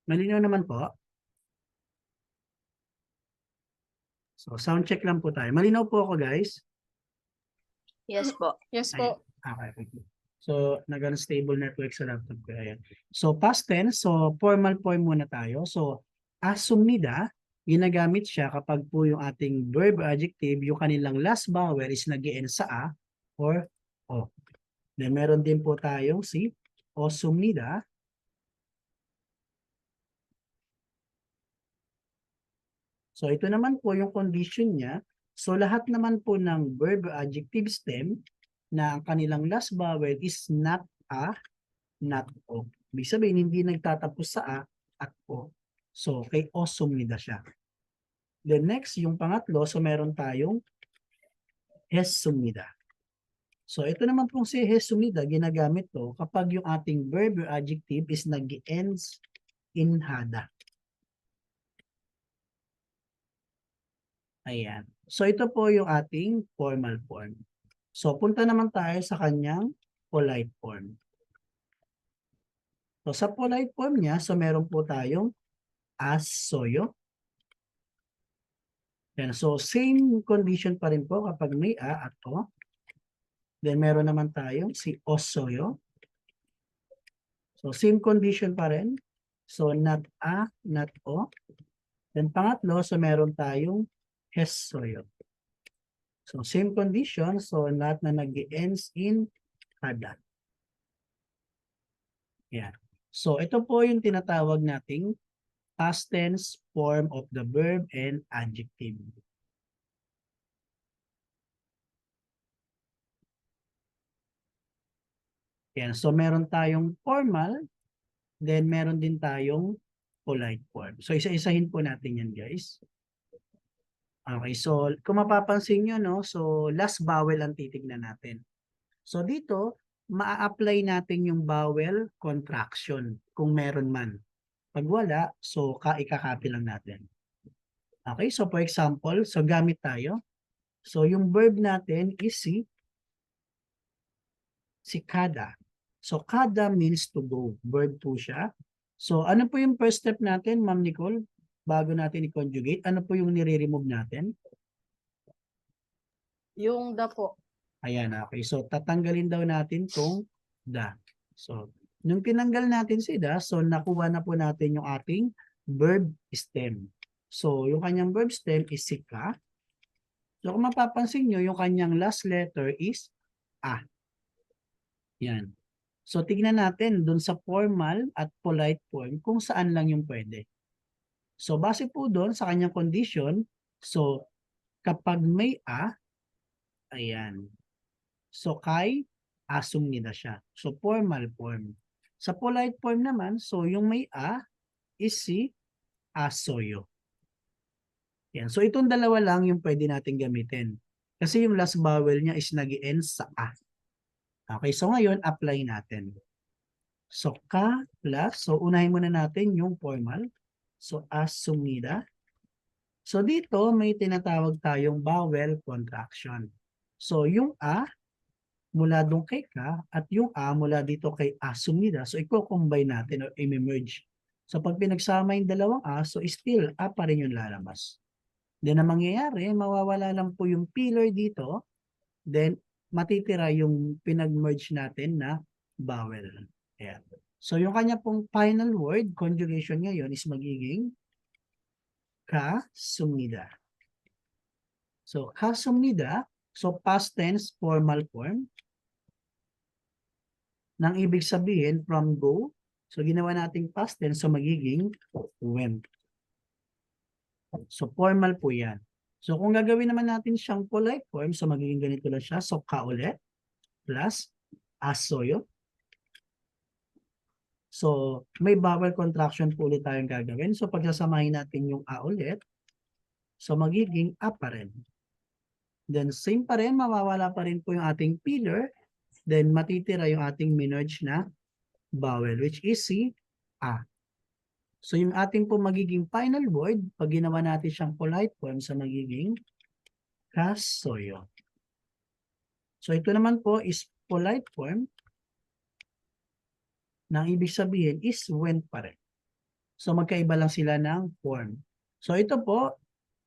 Malinaw naman po. So, sound check lang po tayo. Malinaw po ako, guys. Yes po. Yes Ayan. po. Okay. So, nag-unstable network sa laptop ko. Ayan. So, past tense. So, formal form muna tayo. So, asumida, ginagamit siya kapag po yung ating verb or adjective, yung kanilang last vowel is nag-end sa a or o. Then, meron din po tayong si osumida. So, ito naman po yung condition niya. So, lahat naman po ng verb or adjective stem na ang kanilang last vowel is not a, not o. Ibig sabihin, hindi nagtatapos sa a at o. So, kay o sumida siya. Then next, yung pangatlo, so meron tayong hes sumida. So, ito naman pong si hes sumida, ginagamit to kapag yung ating verb or adjective is nag-ends in hada. Ayan. So, ito po yung ating formal form. So, punta naman tayo sa kanyang polite form. So, sa polite form niya, so meron po tayong as soyo. Yan. So, same condition pa rin po kapag may a at o. Then, meron naman tayong si osoyo. So, same condition pa rin. So, not a, not o. Then, pangatlo, so meron tayong hesoyo. So, same condition. So, lahat na nag-ends in hada. Yan. So, ito po yung tinatawag nating past tense form of the verb and adjective. Yan. So, meron tayong formal, then meron din tayong polite form. So, isa-isahin po natin yan, guys. Okay, so kung mapapansin nyo, no, so last vowel ang titignan natin. So, dito, maa-apply natin yung vowel contraction kung meron man. Pag wala, so ikakopy lang natin. Okay, so for example, so gamit tayo. So, yung verb natin is si kada. So, kada means to go. Verb po siya. So, ano po yung first step natin, Ma'am Nicole? Bago natin i-conjugate, ano po yung nire-remove natin? Yung da po. Ayan, okay. So, tatanggalin daw natin tong da. So, nung tinanggal natin si da, so nakuha na po natin yung ating verb stem. So, yung kanyang verb stem is si ka. So, kung mapapansin nyo, yung kanyang last letter is a. Yan. So, tignan natin dun sa formal at polite form kung saan lang yung pwede. So, base po doon sa kanyang condition, so, kapag may a, ayan. So, kay, asong nila siya. So, formal form. Sa polite form naman, so, yung may a is si asoyo. Yan. So, itong dalawa lang yung pwede natin gamitin. Kasi yung last vowel niya is nag-end sa a. Okay, so ngayon, apply natin. So, ka plus, so unahin muna natin yung formal. So, asumida. So, dito may tinatawag tayong vowel contraction. So, yung a mula doon kay ka at yung a mula dito kay asumida. So, i-combine natin o i-merge. So, pag pinagsama yung dalawang a, so still a pa rin yung lalabas. Then, ang mangyayari, mawawala lang po yung pillar dito. Then, matitira yung pinag-merge natin na vowel. Ayan. So, yung kanya pong final word, conjugation ngayon is magiging kasumida. So, kasumida, so past tense, formal form. Nang ibig sabihin, from go, so ginawa nating past tense, so magiging went. So, formal po yan. So, kung gagawin naman natin siyang polite form, so magiging ganito lang siya. So, ka ulit, plus asoyo. So, may vowel contraction po ulit tayong gagawin. So, pagsasamahin natin yung a ulit, so magiging a pa rin. Then, same pa rin, mawawala pa rin po yung ating pillar. Then, matitira yung ating minerge na vowel, which is si a. So, yung ating po magiging final word, pag ginawa natin siyang polite form, sa magiging kasoyo. So, ito naman po is polite form. Nang ibig sabihin is went pa rin. So magkaiba lang sila ng form. So ito po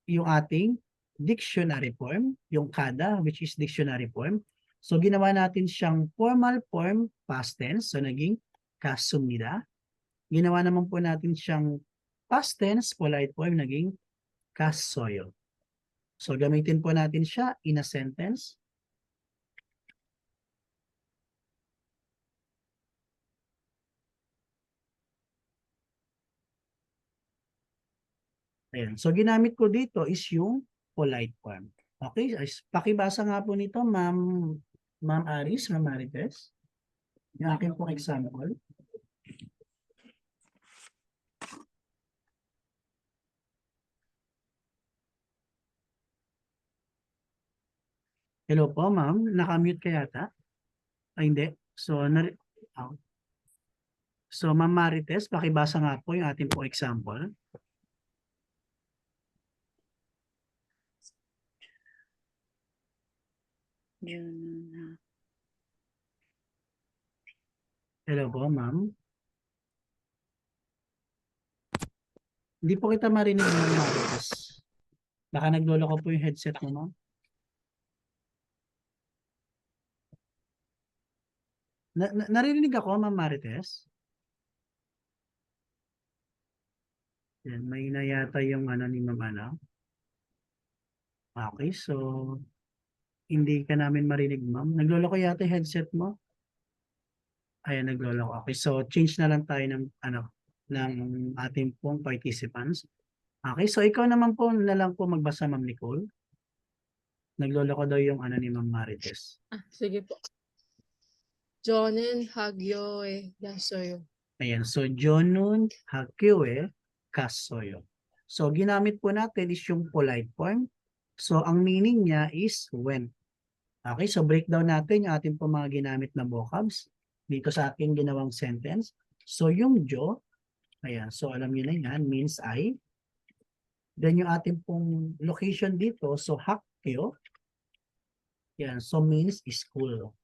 yung ating dictionary form, yung kada which is dictionary form. So ginawa natin siyang formal form past tense, so naging kasumida. Ginawa naman po natin siyang past tense polite form, naging kasoyo. So gamitin po natin siya in a sentence. Ayan. So ginamit ko dito is yung polite form. Okay, pakibasa nga po nito, Ma'am Aris, Ma'am Marites. Yung akin pong example. Hello po, ma'am. Nakamute ka yata? Ay, hindi. Oh. So, Ma'am Marites, pakibasa nga po yung ating po example. Hello po, ma'am. Hindi po kita marinig, Ma'am Marites. Baka nagloloko po yung headset mo, ma'am. Narinig ako, Ma'am Marites? Yan, may na yata yung ano ni Ma'am ano. Okay, so hindi ka namin marinig, ma'am. Nagloloko yata yung headset mo. Ayan, nagloloko. Okay, so change na lang tayo ng ano ng ating pong participants. Okay, so ikaw naman po na lang po magbasa, Ma'am Nicole. Nagloloko daw yung ano ni Ma'am Marites. Sige po. Jonen Hagyoe Yasoyo. Ayan, so Jonun Hakiwe Kasoyo. So ginamit po natin is yung polite form. So ang meaning niya is when. Okay, so breakdown natin yung ating po mga ginamit na vocabs dito sa aking ginawang sentence. So yung jo, ayan, so alam niyo na yan, means I. Then yung ating pong location dito, so Hakkyo, yan, so means school.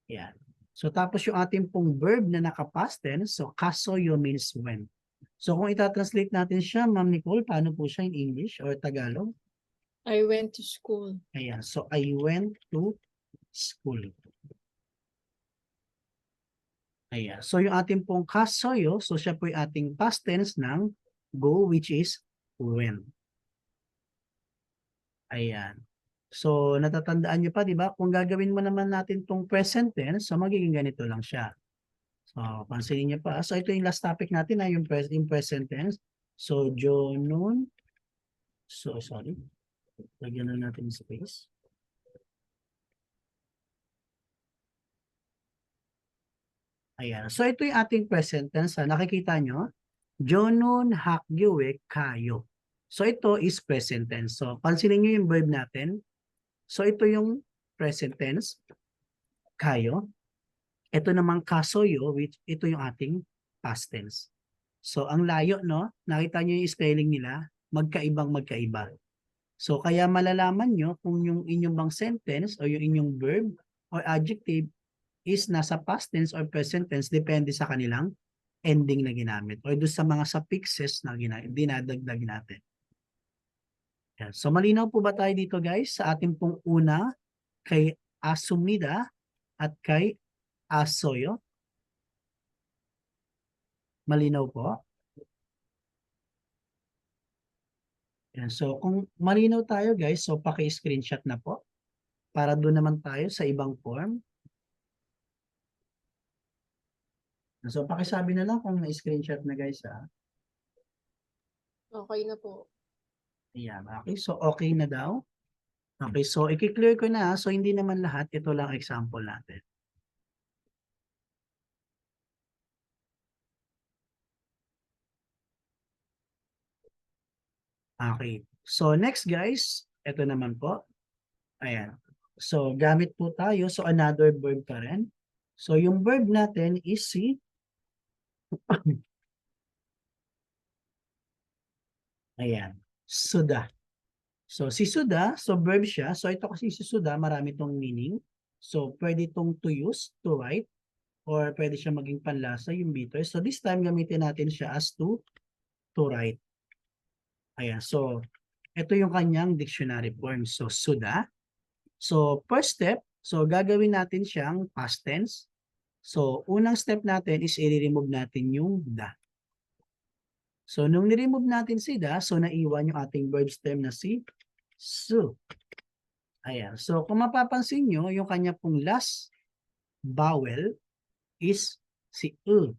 Yan. So tapos yung ating pong verb na naka-past tense, so kasoyo means when. So kung itatranslate natin siya, Ma'am Nicole, paano po siya in English or Tagalog? I went to school. Ayan, so I went to school. Ayan, so yung ating pong kasoyo, so siya po yung ating past tense ng go, which is when. Ayan. So, natatandaan nyo pa, di ba? Kung gagawin mo naman natin tong present tense, so magiging ganito lang siya. So, pansinin nyo pa. So, ito yung last topic natin na yung present tense. So, Jonun. So, sorry. Lagyan na natin yung space. Ayan. So, ito yung ating present tense. Nakikita nyo? Jonun hakgyue kayo. So, ito is present tense. So, pansinin nyo yung verb natin. So, ito yung present tense. Kayo. Ito namang kasoyo, which ito yung ating past tense. So, ang layo, no? Nakita nyo yung spelling nila, magkaibang magkaiba. So, kaya malalaman nyo kung yung inyong bang sentence o yung inyong verb or adjective is nasa past tense or present tense, depende sa kanilang ending na ginamit or doon sa mga suffixes na dinadagdag natin. Yan. So, malinaw po ba tayo dito, guys, sa ating pong una kay asumida at kay asoyo? Malinaw po? Yan. So, kung malinaw tayo, guys, so paki-screenshot na po para doon naman tayo sa ibang form. So, pakisabi na lang kung na-screenshot na, guys, ha. Okay na po. Ayan. Okay, so okay na daw. Okay, so i-clear ko na. So, hindi naman lahat. Ito lang example natin. Okay. So, next, guys. Ito naman po. Ayan. So, gamit po tayo. So, another verb pa rin. So, yung verb natin is si ayan. Suda. So, si Suda, so verb siya. So, ito kasi si Suda, marami tong meaning. So, pwede itong to use, to write, or pwede siya maging panlasa, yung bitter. So this time, gamitin natin siya as to write. Ayan. So, ito yung kanyang dictionary form. So, suda. So, first step, so gagawin natin siyang past tense. So, unang step natin is i-remove natin yung da. So, nung ni-remove natin si da, so naiwan yung ating verb stem na si su. Ayan. So, kung mapapansin nyo, yung kanya pong last vowel is si u.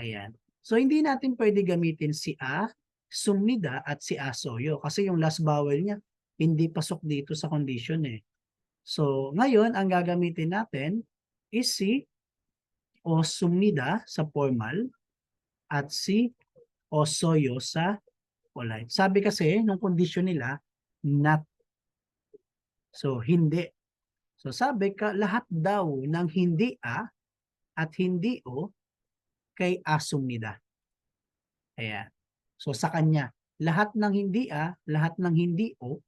Ayan. So, hindi natin pwede gamitin si a, sumida, at si asoyo. Kasi yung last vowel niya, hindi pasok dito sa condition eh. So, ngayon, ang gagamitin natin is si o sumida sa formal at si o soyo sa polite. Sabi kasi, nung condition nila, not. So, hindi. So, sabi ka, lahat daw ng hindi a at hindi o kay asumida. Ayan. So, sa kanya, lahat ng hindi a, lahat ng hindi o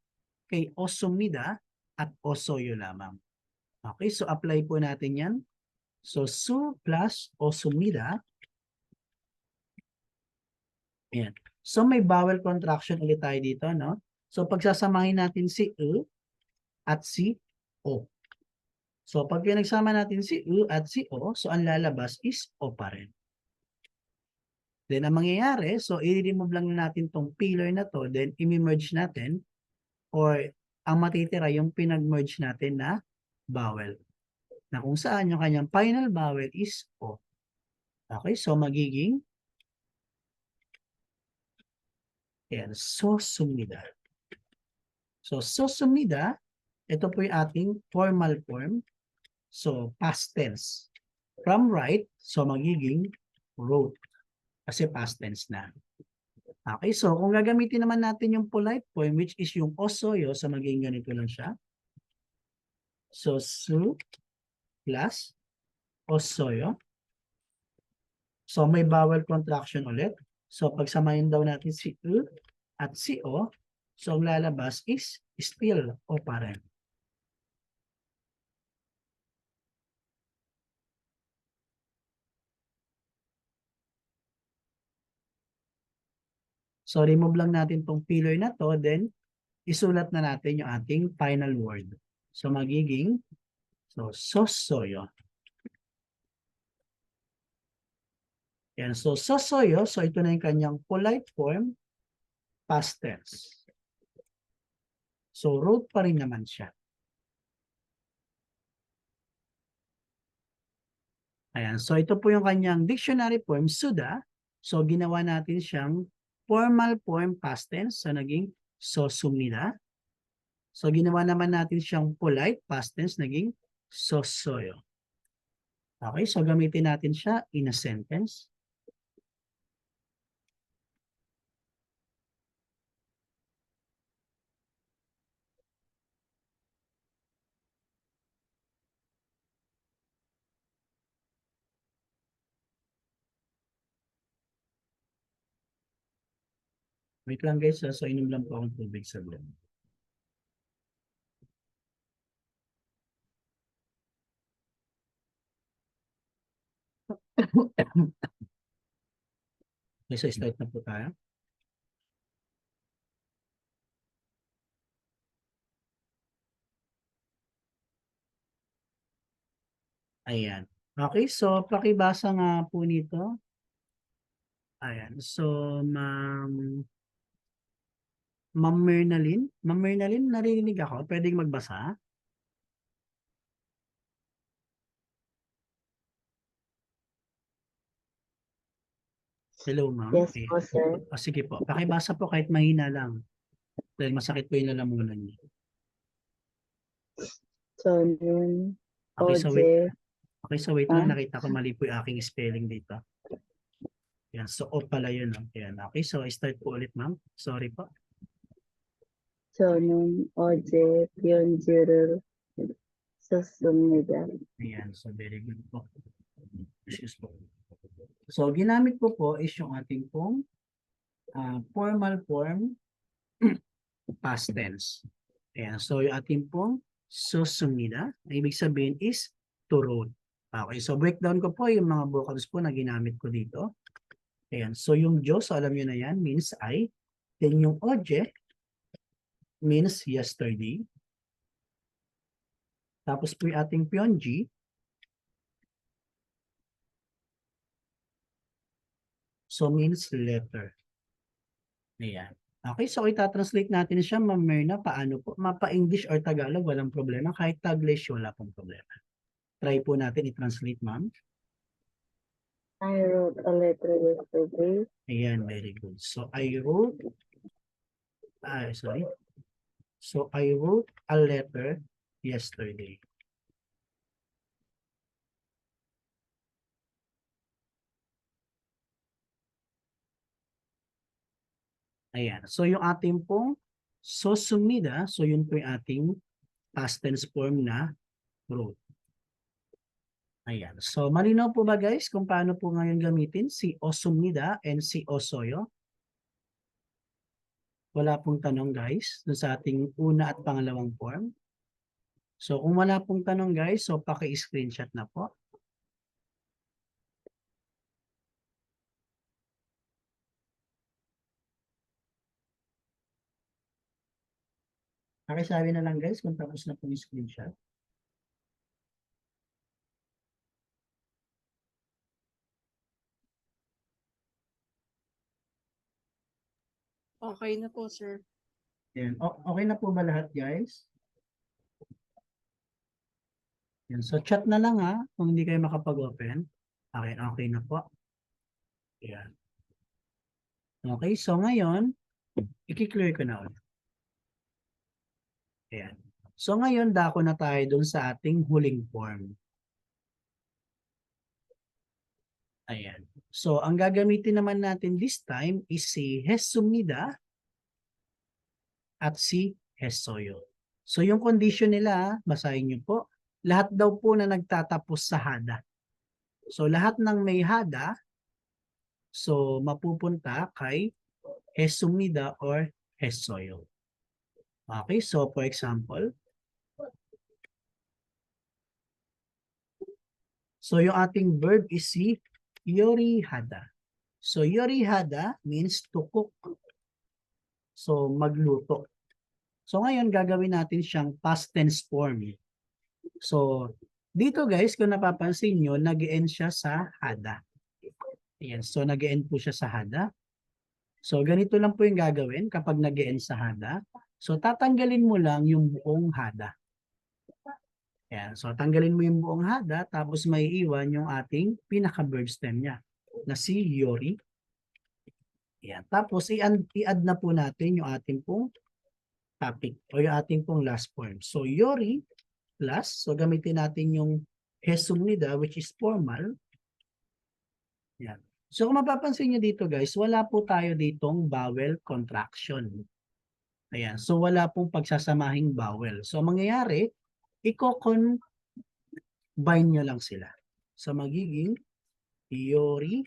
kay osumida at osoyo lamang. Okay, so apply po natin yan. So, su plus osumida. Ayan. So, may vowel contraction ulit tayo dito, no? So, pagsasamahin natin si u at si o. So, pag pinagsama natin si u at si o, so ang lalabas is o pa rin. Then, ang mangyayari, so i-remove lang natin tong pillar na to, then i-merge natin, or ang matitira yung pinag-merge natin na vowel. Na kung saan yung kanyang final vowel is o. Okay, so magiging ayan, sosumida. So, sosumida, ito po yung ating formal form. So, past tense. From write, so magiging wrote. Kasi past tense na. Okay, so kung gagamitin naman natin yung polite form, which is yung osoyo, so magiging ganito lang siya. So, su plus osoyo. So, may vowel contraction ulit. So, pagsamahin daw natin si u at si o, so ang lalabas is still o pa rin. So, remove lang natin tong pillar na to, then isulat na natin yung ating final word. So, magiging sosoyo. Yan. So, sosoyo, so ito na yung kanyang polite form, past tense. So, wrote pa rin naman siya. Ayan. So, ito po yung kanyang dictionary form, suda. So, ginawa natin siyang formal form past tense. So, naging sosumida. So, ginawa naman natin siyang polite past tense, naging sosoyo. Okay. So, gamitin natin siya in a sentence. Wait lang guys, so inom lang po akong tubig sa blend. Okay, so start na po tayo. Ayan. Okay, so pakibasa nga po nito. Ayan. So, Ma'am Mernalyn. Ma'am Mernalyn, naririnig ako. Pwedeng magbasa? Hello, ma'am. Yes Okay. po, sir. O, sige po. Pakibasa po kahit mahina lang. Dahil masakit po yung lalamunan niyo. So, nun, Okay, so wait. Oje, Okay, so wait lang. Nakita ko mali po yung aking spelling dito. Yan. So, o pala yun. No? Yan. Okay, so start po ulit, ma'am. Sorry po. so, nun, Oje, Pyongyul, Sosumida. Ayan. So, very good po. Excuse po. So, ginamit ko po is yung ating pong formal form past tense. Ayan. So, yung ating pong susumida, ibig sabihin is to wrote. Okay, so breakdown ko po yung mga vocals po na ginamit ko dito. Ayan, so yung Diyos, so alam nyo na yan, means I. Then yung Oje means yesterday. Tapos po yung ating Pyonji. So means letter. Ayan. Okay, so itatranslate natin siya, Ma'am Myrna, paano po? Mapa-English or Tagalog, walang problema. Kahit Taglish, wala pong problema. Try po natin i-translate, ma'am. I wrote a letter yesterday. Ayan, very good. So I wrote, sorry. So I wrote a letter yesterday. Ayan. So yung ating pong sosumida, so yun po yung ating past tense form na wrote. Ayan. So malinaw po ba guys kung paano po ngayon gamitin si osumida and si osoyo? Wala pong tanong guys dun sa ating una at pangalawang form. So kung wala pong tanong guys, so paki-screenshot na po. Pakisabi na lang guys kung tapos na po yung screenshot. Okay na po, sir. Yan. Okay na po ba lahat guys? Yan. So chat na lang ha kung hindi kayo makapag-open. Okay na po. Yan. Okay, so ngayon, i-clear ko na ulit. Ayan. So ngayon, dako na tayo dun sa ating huling form. Ayan. So ang gagamitin naman natin this time is si Hesumida at si Hesoyo. So yung condition nila, basahin niyo po, lahat daw po na nagtatapos sa hada. So lahat ng may hada, so mapupunta kay Hesumida or Hesoyo. Okay, so for example, so yung ating verb is si yorihada. So yorihada means to cook. So magluto. So ngayon gagawin natin siyang past tense form. So dito guys, kung napapansin nyo, nag-end siya sa hada. Ayan, so nag-end po siya sa hada. So ganito lang po yung gagawin kapag nag-end sa hada. So tatanggalin mo lang yung buong hada. Ayan, so tanggalin mo yung buong hada tapos may iwan yung ating pinaka-verb stem niya na si yori. Ayan, tapos i-add na po natin yung ating pong topic o yung ating pong last form. So yori plus, so gamitin natin yung hesumnida which is formal. Ayan. So kung mapapansin nyo dito guys, wala po tayo ditong vowel contraction. Ayan, so wala pong pagsasamahing vowel. So mangyayari, i-combine nyo lang sila. So magiging yori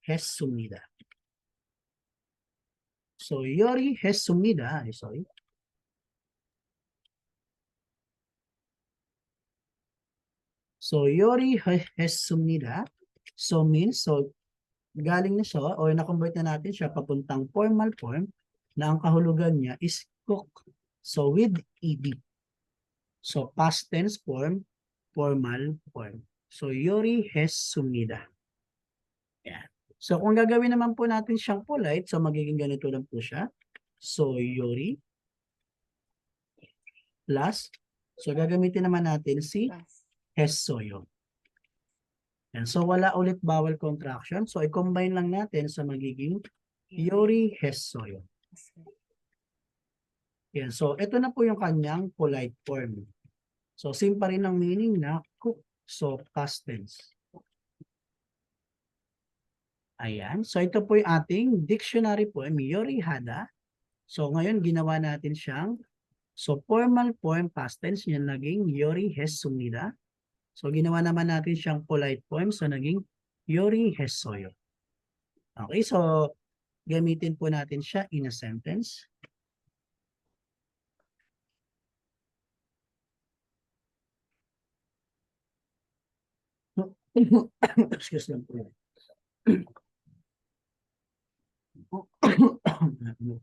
hesumnida. So yori hesumnida, sorry. So yori hesumnida, so means, so galing na siya o na-convert na natin siya papuntang formal form na ang kahulugan niya is cook. So with ed. So past tense form, formal form. So yori hesumnida. Yan. So kung gagawin naman po natin siyang polite, so magiging ganito lang po siya. So yori plus, so gagamitin naman natin si hesoyo. And so wala ulit vowel contraction. So i-combine lang natin sa magiging yori hesoyo. Yan. So ito na po yung kanyang polite form. So same pa rin ang meaning na cook. So past tense. Ayan. So ito po yung ating dictionary poem, yori hada. So ngayon ginawa natin siyang, so formal form past tense niya naging yori hesumnida. So ginawa naman natin siyang polite form, so naging yori hesoyo. Okay, so gamitin po natin siya in a sentence. Excuse lang po.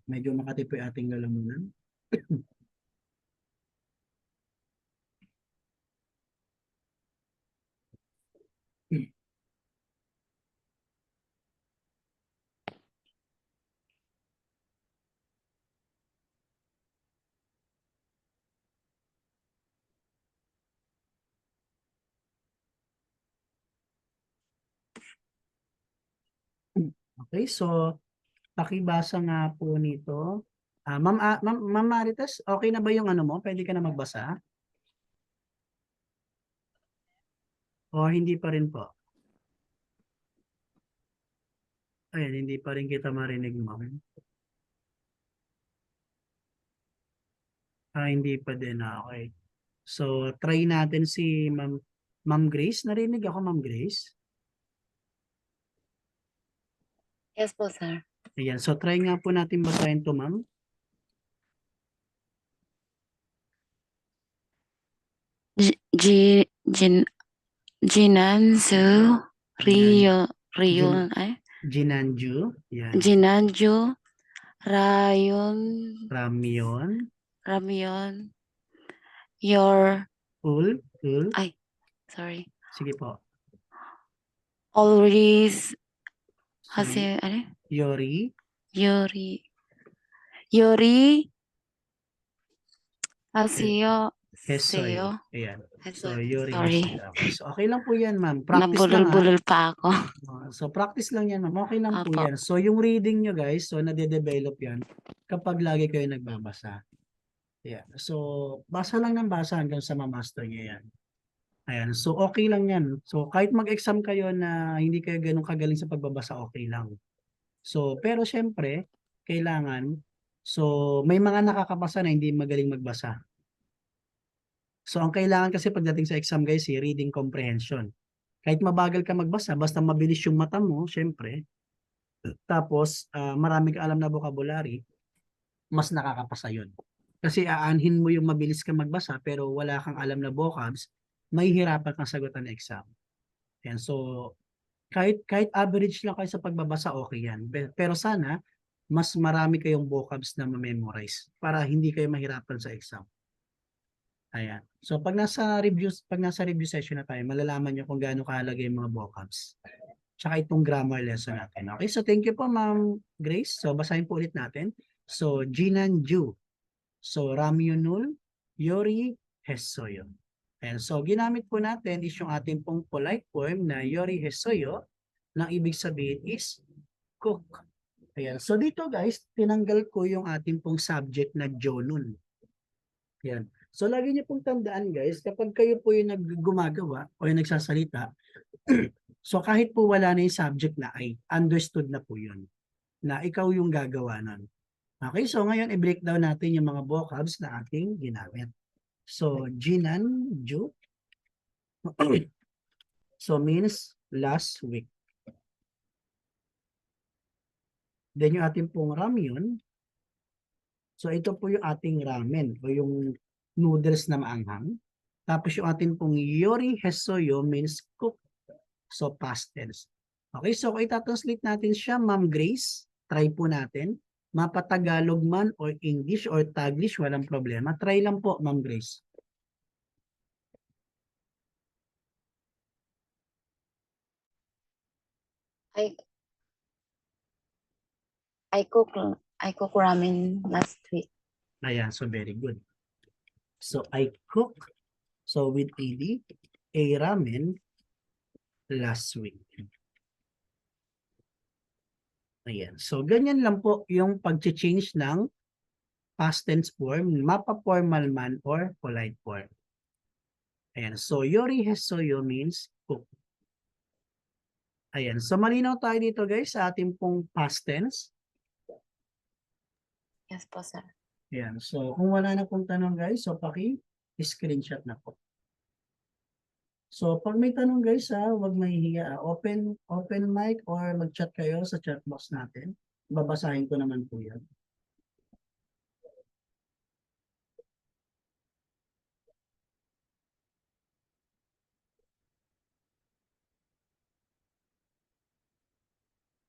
Medyo makati po yung ating lalamunan. Okay, so pakibasa nga po nito. Ma'am Marites, okay na ba yung ano mo? Pwede ka na magbasa? O hindi pa rin po? Ayan, hindi pa rin kita marinig, ma'am. Hindi pa din. Okay. So, try natin si Ma'am Grace. Narinig ako, Ma'am Grace? Yes po, sir. Ayan. So, try nga po natin basahin to, ma'am. Jin Jinanzu Ryo Jin- Ryon Jinanju. Yan. Jinanju Rayon Ramyon. Ramyon your Ul. sorry Sige po. always So, hase Yori. Yori haseyo Hesoy. seyo. Ayan. So, Sorry. Yori Hesoy. Okay. So, okay lang po yan, ma'am. Practice lang, ha? Nabulol-bulol pa ako. So, practice lang yan, ma'am. Okay lang po Apo. yan. So, yung reading nyo, guys, so, nade-develop yan kapag lagi kayo nagbabasa. Yeah. So, basa lang ng basa hanggang sa ma-master nyo yan. Ayan. So, okay lang yan. So, kahit mag-exam kayo na hindi kayo ganun kagaling sa pagbabasa, okay lang. So, pero syempre, kailangan, so, may mga nakakapasa na hindi magaling magbasa. So, ang kailangan kasi pagdating sa exam, guys, reading comprehension. Kahit mabagal ka magbasa, basta mabilis yung mata mo, syempre, tapos marami ka alam na vocabulary, mas nakakapasa yun. Kasi aanhin mo yung mabilis ka magbasa pero wala kang alam na vocabs, may hirapan kang sagutan ng exam. Yan. So, kahit average lang kayo sa pagbabasa, okay yan. Pero sana, mas marami kayong vocabs na ma-memorize para hindi kayo mahirapan sa exam. Ayan. So, pag nasa review session na tayo, malalaman nyo kung gaano kahalaga yung mga vocabs. Tsaka itong grammar lesson natin. Okay, so thank you po, Ma'am Grace. So, basahin po ulit natin. So, Jinanju. So, Ramyonul, Yori, Hesoyo. And so, ginamit po natin is yung ating pong polite form na Yori, Hesoyo, na ibig sabihin is cook. Ayan. So, dito guys, tinanggal ko yung ating pong subject na Jonun. Ayan. So, lagi niyo pong tandaan guys, kapag kayo po yung gumagawa o yung nagsasalita, so kahit po wala na yung subject na ay, understood na po yun, na ikaw yung gagawa nun. Okay, so ngayon i-breakdown natin yung mga vocabs na ating ginamit. So, Jinanju, so means last week. Then yung ating pong ramyun, so ito po yung ating ramen o yung noodles na maanghang. Tapos yung ating pong Yori Hesoyo means cook. So past tense. Okay, so kung itatranslate natin siya, Ma'am Grace, try po natin. Mapatagalog man or English or Taglish, walang problema. Try lang po, Ma'am Grace. I cook ramen last week. Ayan, so very good. So I cook, so with AD, a ramen last week. Ayan. So, ganyan lang po yung pag-change ng past tense form, mapa-formal man or polite form. Ayan. So, Yori Hesoyo means cook. Ayan. So, malinaw tayo dito guys sa ating pong past tense. Yes po, sir. Ayan. So, kung wala na pong tanong guys, so paki-screenshot na po. So, pag may tanong guys, huwag mahihiya. Open mic or mag-chat kayo sa chat box natin. Babasahin ko naman po yan.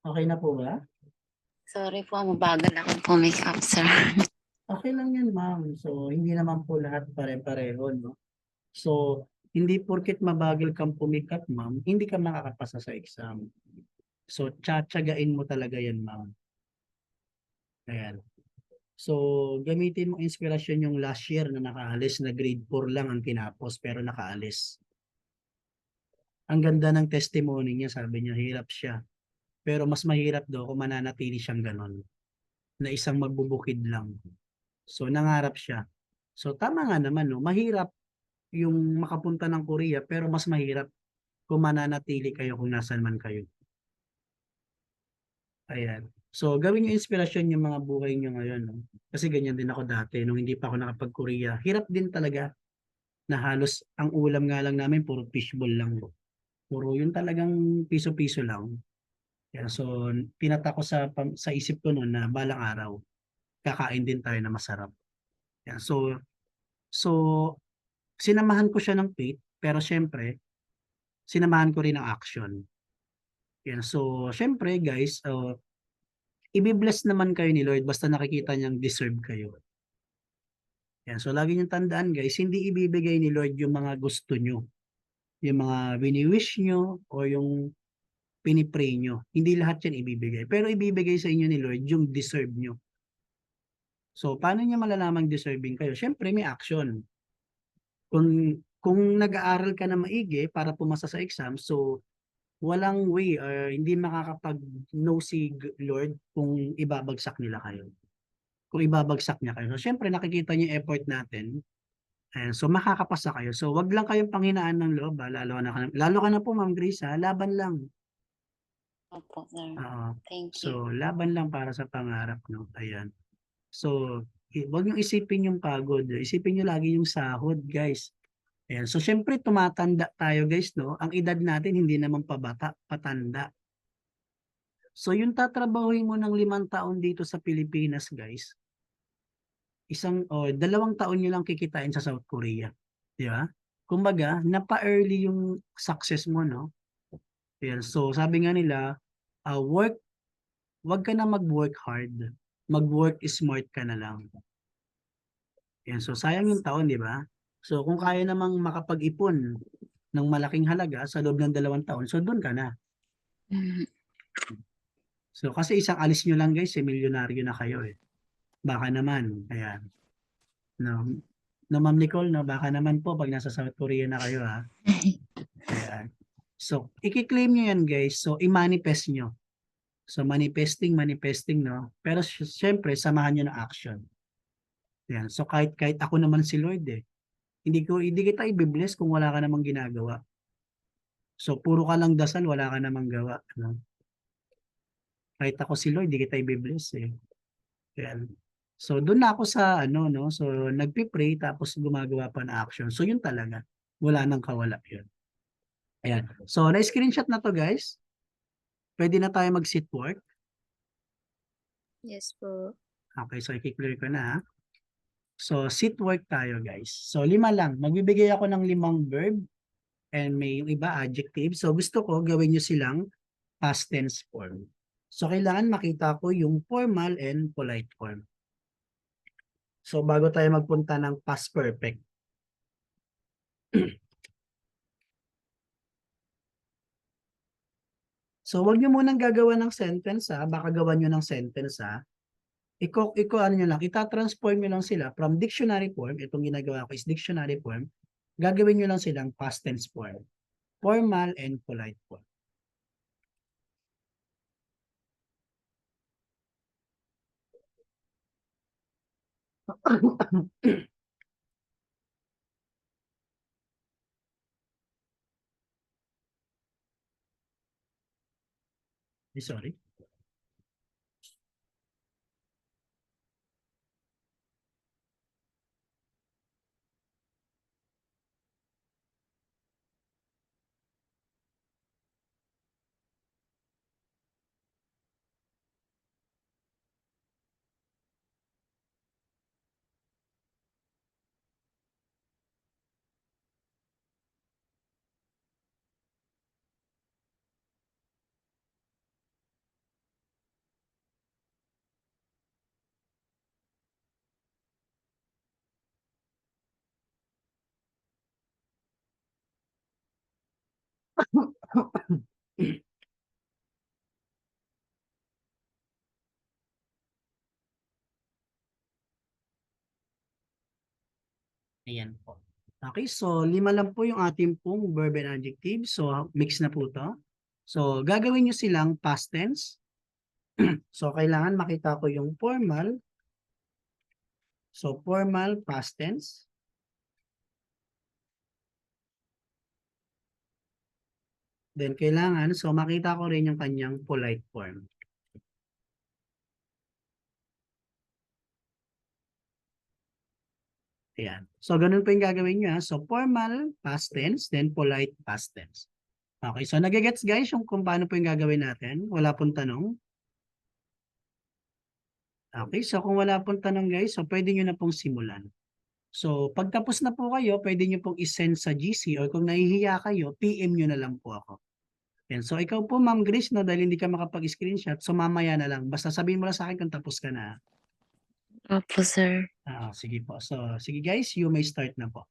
Okay na po ba? Sorry po, mabagal ako pumick up, sir. Okay lang yan, ma'am. So, hindi naman po lahat pare-pareho, no? So, hindi porket mabagal kang pumikat, ma'am, hindi ka makakapasa sa exam. So, tsatsagain mo talaga yan, ma'am. Ayan. So, gamitin mo inspirasyon yung last year na nakaalis na grade 4 lang ang tinapos pero nakaalis. Ang ganda ng testimony niya, sabi niya, hirap siya. Pero mas mahirap daw kung mananatili siyang ganon, na isang magbubukid lang. So, nangarap siya. So, tama nga naman, no? Mahirap yung makapunta ng Korea, pero mas mahirap kung mananatili kayo kung nasan man kayo. Ayan. So, gawin yung inspirasyon yung mga buhay nyo ngayon. No? Kasi ganyan din ako dati, nung hindi pa ako nakapag-Korea. Hirap din talaga na halos ang ulam nga lang namin, puro fishball lang. Puro yun talagang piso-piso lang. Yan. So, tinatak ko sa isip ko noon na balang araw, kakain din tayo na masarap. Yan. So, sinamahan ko siya ng faith, pero syempre, sinamahan ko rin ng action. Yan. So, syempre guys, i-bless naman kayo ni Lord basta nakikita niyang deserve kayo. Yan. So, lagi niyong tandaan guys, hindi ibibigay ni Lord yung mga gusto niyo, yung mga wini-wish niyo o yung pinipray nyo. Hindi lahat yan ibibigay. Pero ibibigay sa inyo ni Lord yung deserve nyo. So, paano niya malalamang deserving kayo? Syempre, may action. Kung nag-aaral ka na maigi para pumasa sa exam, so walang way or hindi makakapag-no si Lord kung ibabagsak nila kayo. Kung ibabagsak niya kayo. So, syempre, nakikita niyo yung effort natin. Ayan, so, makakapasa kayo. So, wag lang kayong panghinaan ng loob. Lalo ka na po, Ma'am Grace, ha? Laban lang. Opo, sir. Oo. Thank you. So, laban lang para sa pangarap, no? Ayan. So, wag niyo isipin yung pagod. Isipin niyo lagi yung sahod, guys. Ayan. So, syempre, tumatanda tayo, guys, no? Ang edad natin, hindi naman pabata, patanda. So, yung tatrabahuin mo ng 5 taon dito sa Pilipinas, guys, 2 taon nyo lang kikitain sa South Korea. Di ba? Kumbaga, napa-early yung success mo, no? Ayan. So, sabi nga nila, wag ka na mag-work hard. Mag-work smart ka na lang. Yan. So, sayang yung taon, di ba? So, kung kaya namang makapag-ipon ng malaking halaga sa loob ng 2 taon, so doon ka na. Mhm. So, kasi isang alis nyo lang guys, milyonaryo na kayo eh. Baka naman, ayan. No, no Ma'am Nicole, no, baka naman po pag nasa South Korea na kayo ha. Ayan. So, i-claim nyo yan guys. So, i-manifest nyo. So, manifesting, no? Pero syempre, samahan nyo ng action. Yan. So, kahit ako naman si Lord eh. Hindi kita i-bless kung wala ka namang ginagawa. So, puro ka lang dasal, wala ka namang gawa. No? Kahit ako si Lord, hindi kita i-bless eh. Yan. So, doon na ako sa ano, no? So, nagpipray tapos gumagawa pa ng action. So, yun talaga. Wala nang kawala yun. Ayan. So, na-screenshot na to guys. Pwede na tayo mag-sit work. Yes po. Okay, so i-clear ko na ha. So, sit work tayo guys. So, 5 lang. Magbibigay ako ng 5 verb and may yung iba adjective. So, gusto ko gawin nyo silang past tense form. So, kailangan makita ko yung formal and polite form. So, bago tayo magpunta ng past perfect. So, wag nyo munang gagawa ng sentence ha. Baka gawa nyo ng sentence ha. Ano nyo lang, itatransform nyo lang sila from dictionary form. Itong ginagawa ko is dictionary form. Gagawin nyo lang silang past tense form. Formal and polite form. Sorry. Ayan po. Okay, so 5 lang po yung ating pong verb and adjective. So, mix na po to. So, gagawin nyo silang past tense. So, kailangan makita ko yung formal. So, formal past tense. Then, kailangan, so makita ko rin yung kanyang polite form. Ayan. So, ganun po yung gagawin nyo. So, formal past tense, then polite past tense. Okay, so nagigets guys yung kung paano po yung gagawin natin? Wala pong tanong? Okay, so kung wala pong tanong guys, so pwede nyo na pong simulan. So, pagtapos na po kayo, pwede nyo pong isend sa GC or kung nahihiya kayo, PM nyo na lang po ako. Yan. So, ikaw po, Ma'am Grace, no, dahil hindi ka makapag-screenshot, so mamaya na lang. Basta sabihin mo lang sa akin kung tapos ka na. Opo, sir. Sige po. So, sige guys, you may start na po.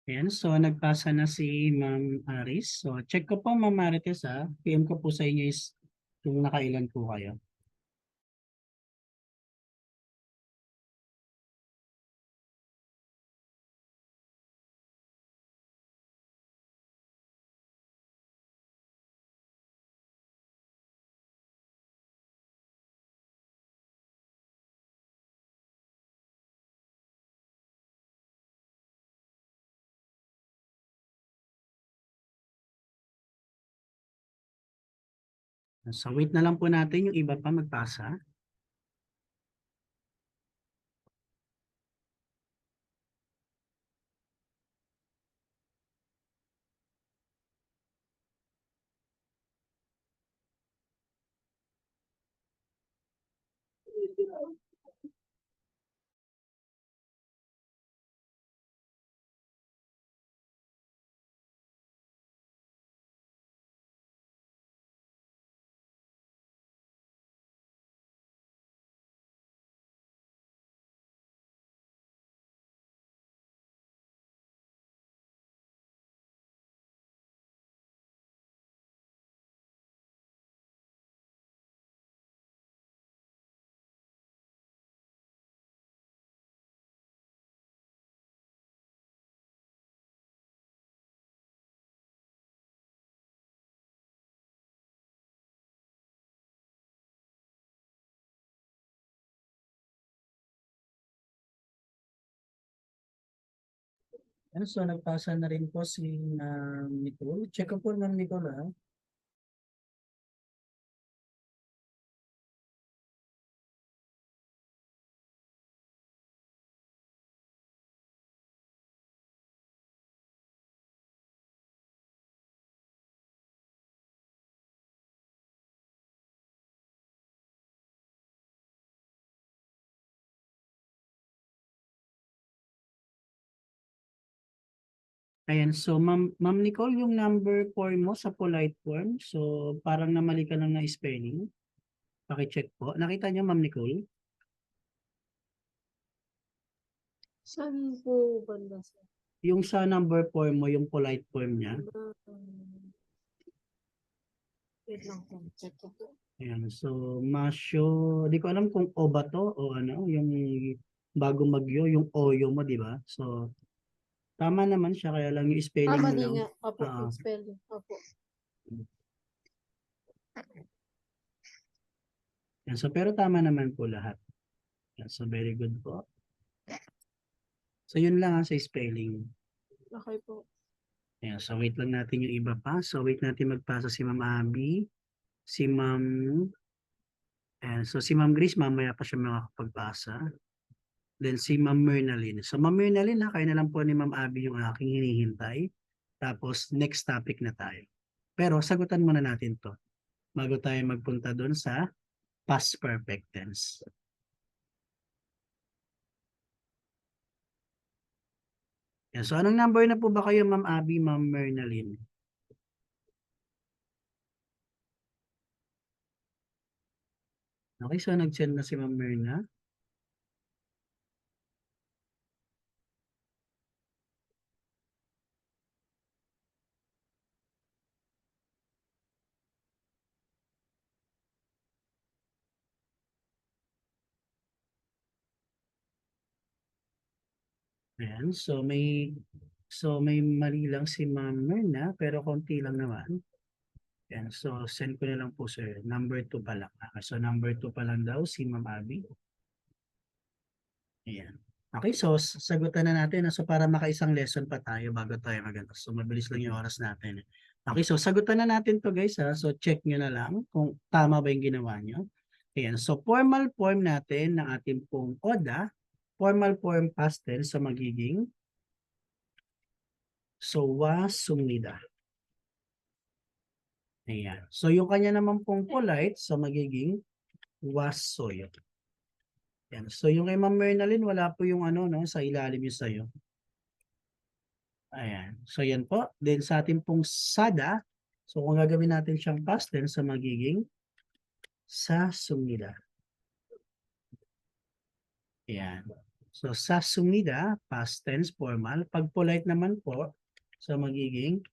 Ayan, so nagpasa na si Ma'am Aris. So check ko po Ma'am Marites ha. PM ko po sa inyo is kung nakailan po kayo. So wait na lang po natin yung iba pa magpasa. Ano, so nagpasa na rin po si Nicole. Check ko po Ma'am Nicole ha. Ayan, so Ma'am Nicole, yung number 4 mo sa polite form, so parang namali ka lang na spelling. Paki-check po. Nakita niyo Ma'am Nicole? Saan po banda, sir? Yung sa number 4 mo, yung polite form niya. Wait lang po. Check ko po. Ayan, so Masyo, di ko alam kung O ba to o ano, yung bago magyo, yung Oyo mo, di ba? So tama naman siya, kaya lang yung spelling mo Mali lang. nga. Opo, Oo. yung spelling. Opo. Yan, so pero tama naman po lahat. Yan, so very good po. So yun lang sa spelling. Okay po. Ayan, so wait lang natin yung iba pa. So wait natin magpasa si Ma'am Abby, si Ma'am, ayan, so si Ma'am Grace mamaya pa siya makakapagpasa. Then si Ma'am Mernalyn. So Ma'am Mernalyn, kayo na lang po ni Ma'am Abby yung aking hinihintay. Tapos next topic na tayo. Pero sagutan muna natin to bago tayo magpunta doon sa past perfect tense. Yan. So anong number na po ba kayo Ma'am Abby, Ma'am Mernalyn? Okay, so nag-send na si Ma'am Myrna. Ayan, so may mali lang si Ma'am Myrna pero konti lang naman. Ayan, so send ko na lang po sir. Number 2 pa lang. So number 2 pa lang daw si Ma'am Abby. Ayan. Okay, so sagutan na natin. So para makaisang lesson pa tayo bago tayo maganda. So mabilis lang yung oras natin. Okay, so sagutan na natin to guys ha. So check nyo na lang kung tama ba yung ginawa nyo. Ayan, so formal form natin ng ating pong ODA. Formal form past tense so magiging so wasumida. Ayan. So yung kanya naman pong polite so magiging wasoy. Ayan. So yung kay Ma'am Mernalyn wala po yung ano no sa ilalim yung sayo. Ayan. So yan po. Then sa ating pong sada, so kung gagawin natin siyang past tense, so magiging sa sumida. Ayan. So, sa sumida, past tense, formal. Pag polite naman po, so magiging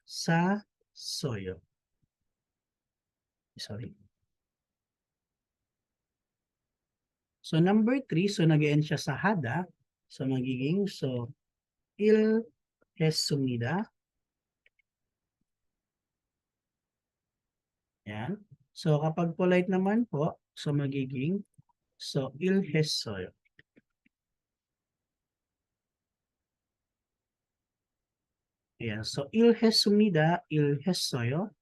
sa soyo. Sorry. So, number 3, so nag-end siya sa hada. So, magiging, so, il es sumida. Yan. So, kapag polite naman po, so magiging, so, il es soyo. Ayan. So, il es sumida, il es soyo.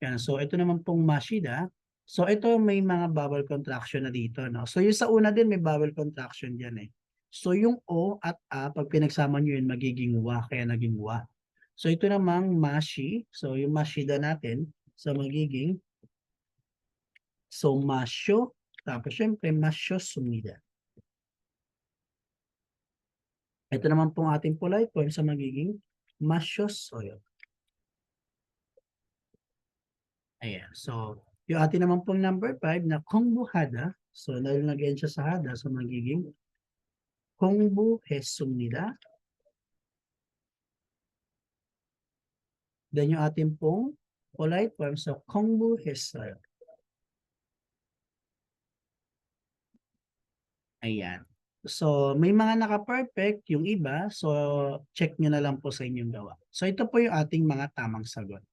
Yan. So, ito naman pong mashida. So, ito may mga vowel contraction na dito. No? So, yung sa una din may vowel contraction dyan eh. So, yung O at A, pag pinagsama nyo yun, magiging wa. Kaya naging wa. So, ito namang mashi. So, yung mashida natin, so magiging so masyo. Tapos, syempre, masyo sumida. Ito naman pong ating polite form sa magiging masyo soyo. Ayan. So, yung ating naman pong number 5 na kongbu hada. So, dahil nag-end siya sa hada, so magiging kongbu hesumnida. Then yung ating pong polite form, so kongbu hesayo. Ayan. So, may mga naka-perfect, yung iba, so check nyo na lang po sa inyong gawa. So, ito po yung ating mga tamang sagot.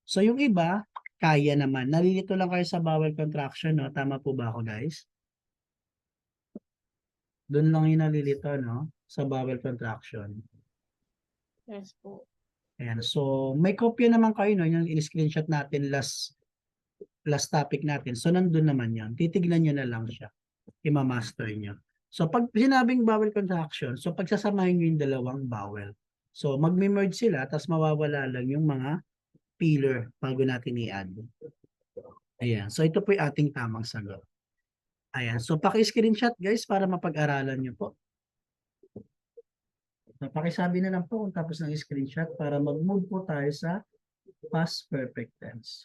So, yung iba, kaya naman. Nalilito lang kayo sa vowel contraction, no? Tama po ba ako, guys? Doon lang yung nalilito, no? Sa vowel contraction. Yes po. Ayan. So, may kopya naman kayo, no? Yung in-screenshot natin last topic natin. So, nandun naman yan. Titignan nyo na lang siya. Imamaster nyo. So, pag sinabing vowel contraction, so pagsasamahin nyo yung dalawang vowel. So, magme-merge sila, tapos mawawala lang yung mga pillar bago natin i-add. Ayan. So, ito po yung ating tamang sagot. Ayan. So, paki-screenshot guys para mapag-aralan nyo po. So, pakisabi na lang po kung tapos ng screenshot para mag-move po tayo sa past perfect tense.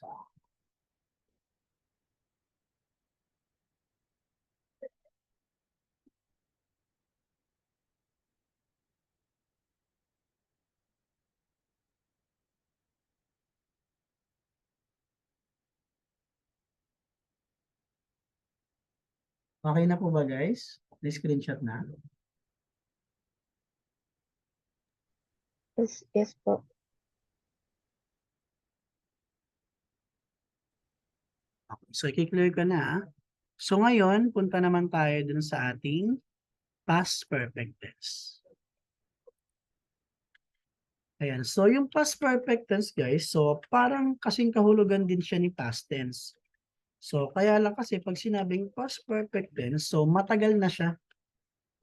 Okay na po ba guys? Na-screenshot na? Yes po. Okay. So, i-clear ko na. So, ngayon, punta naman tayo dun sa ating past perfect tense. Ayan. So, yung past perfect tense, guys, so parang kasing kahulugan din siya ni past tense. So, kaya lang kasi pag sinabing past perfect tense, so matagal na siya.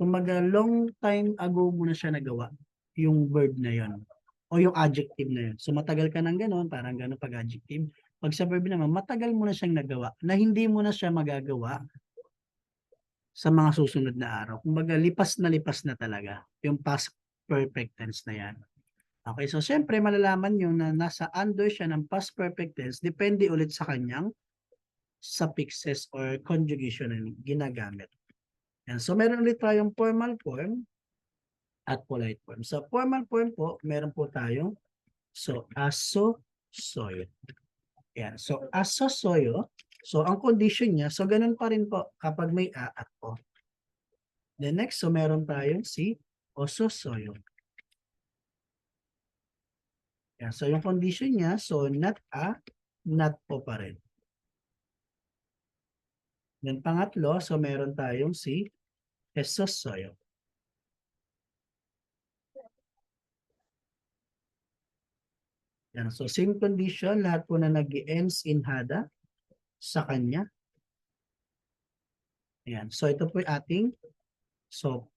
Kumaga, long time ago mo na siya nagawa, yung verb na yon o yung adjective na yun. So, matagal ka nang gano'n, parang gano'n pag adjective. Pag sa verb naman, matagal mo na siyang nagawa, na hindi mo na siya magagawa sa mga susunod na araw. Kumbaga, lipas na talaga yung past perfect tense na yan. Okay, so syempre malalaman nyo na nasa under siya ng past perfect tense, depende ulit sa kanyang suffixes or conjugation na ginagamit. Yan. So meron ulit tayong formal form at polite form. Sa formal form po, meron po tayong so aso, soyo. Yan. So aso, soyo. So ang condition niya, so ganun pa rin po kapag may a at o. The next, so meron tayong si oso, soyo. Yan. So yung condition niya, so not a, not po pa rin. Then pangatlo, so meron tayong si Jesus soyo. Yan. So same condition, lahat po na nag-ends in hada sa kanya. Yan. So ito po yung ating so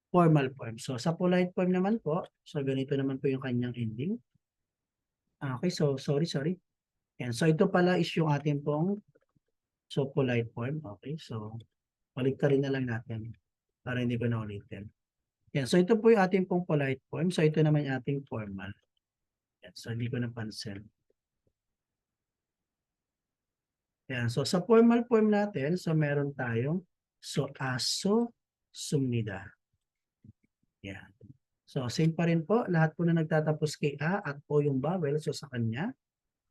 formal form. So sa polite form naman po, so ganito naman po yung kanyang ending. Okay, so sorry. Yan. So ito pala is yung ating pong so polite form. Okay, so balik ka rin na lang natin para hindi ko na ulitin. Yan. So ito po yung ating pong polite form. So ito naman yung ating formal. Yan. So hindi ko napansin. Yan. So sa formal form natin, so meron tayong so aso sumnida. Yan. So, same pa rin po. Lahat po na nagtatapos kay A at O yung vowel. So, sa kanya.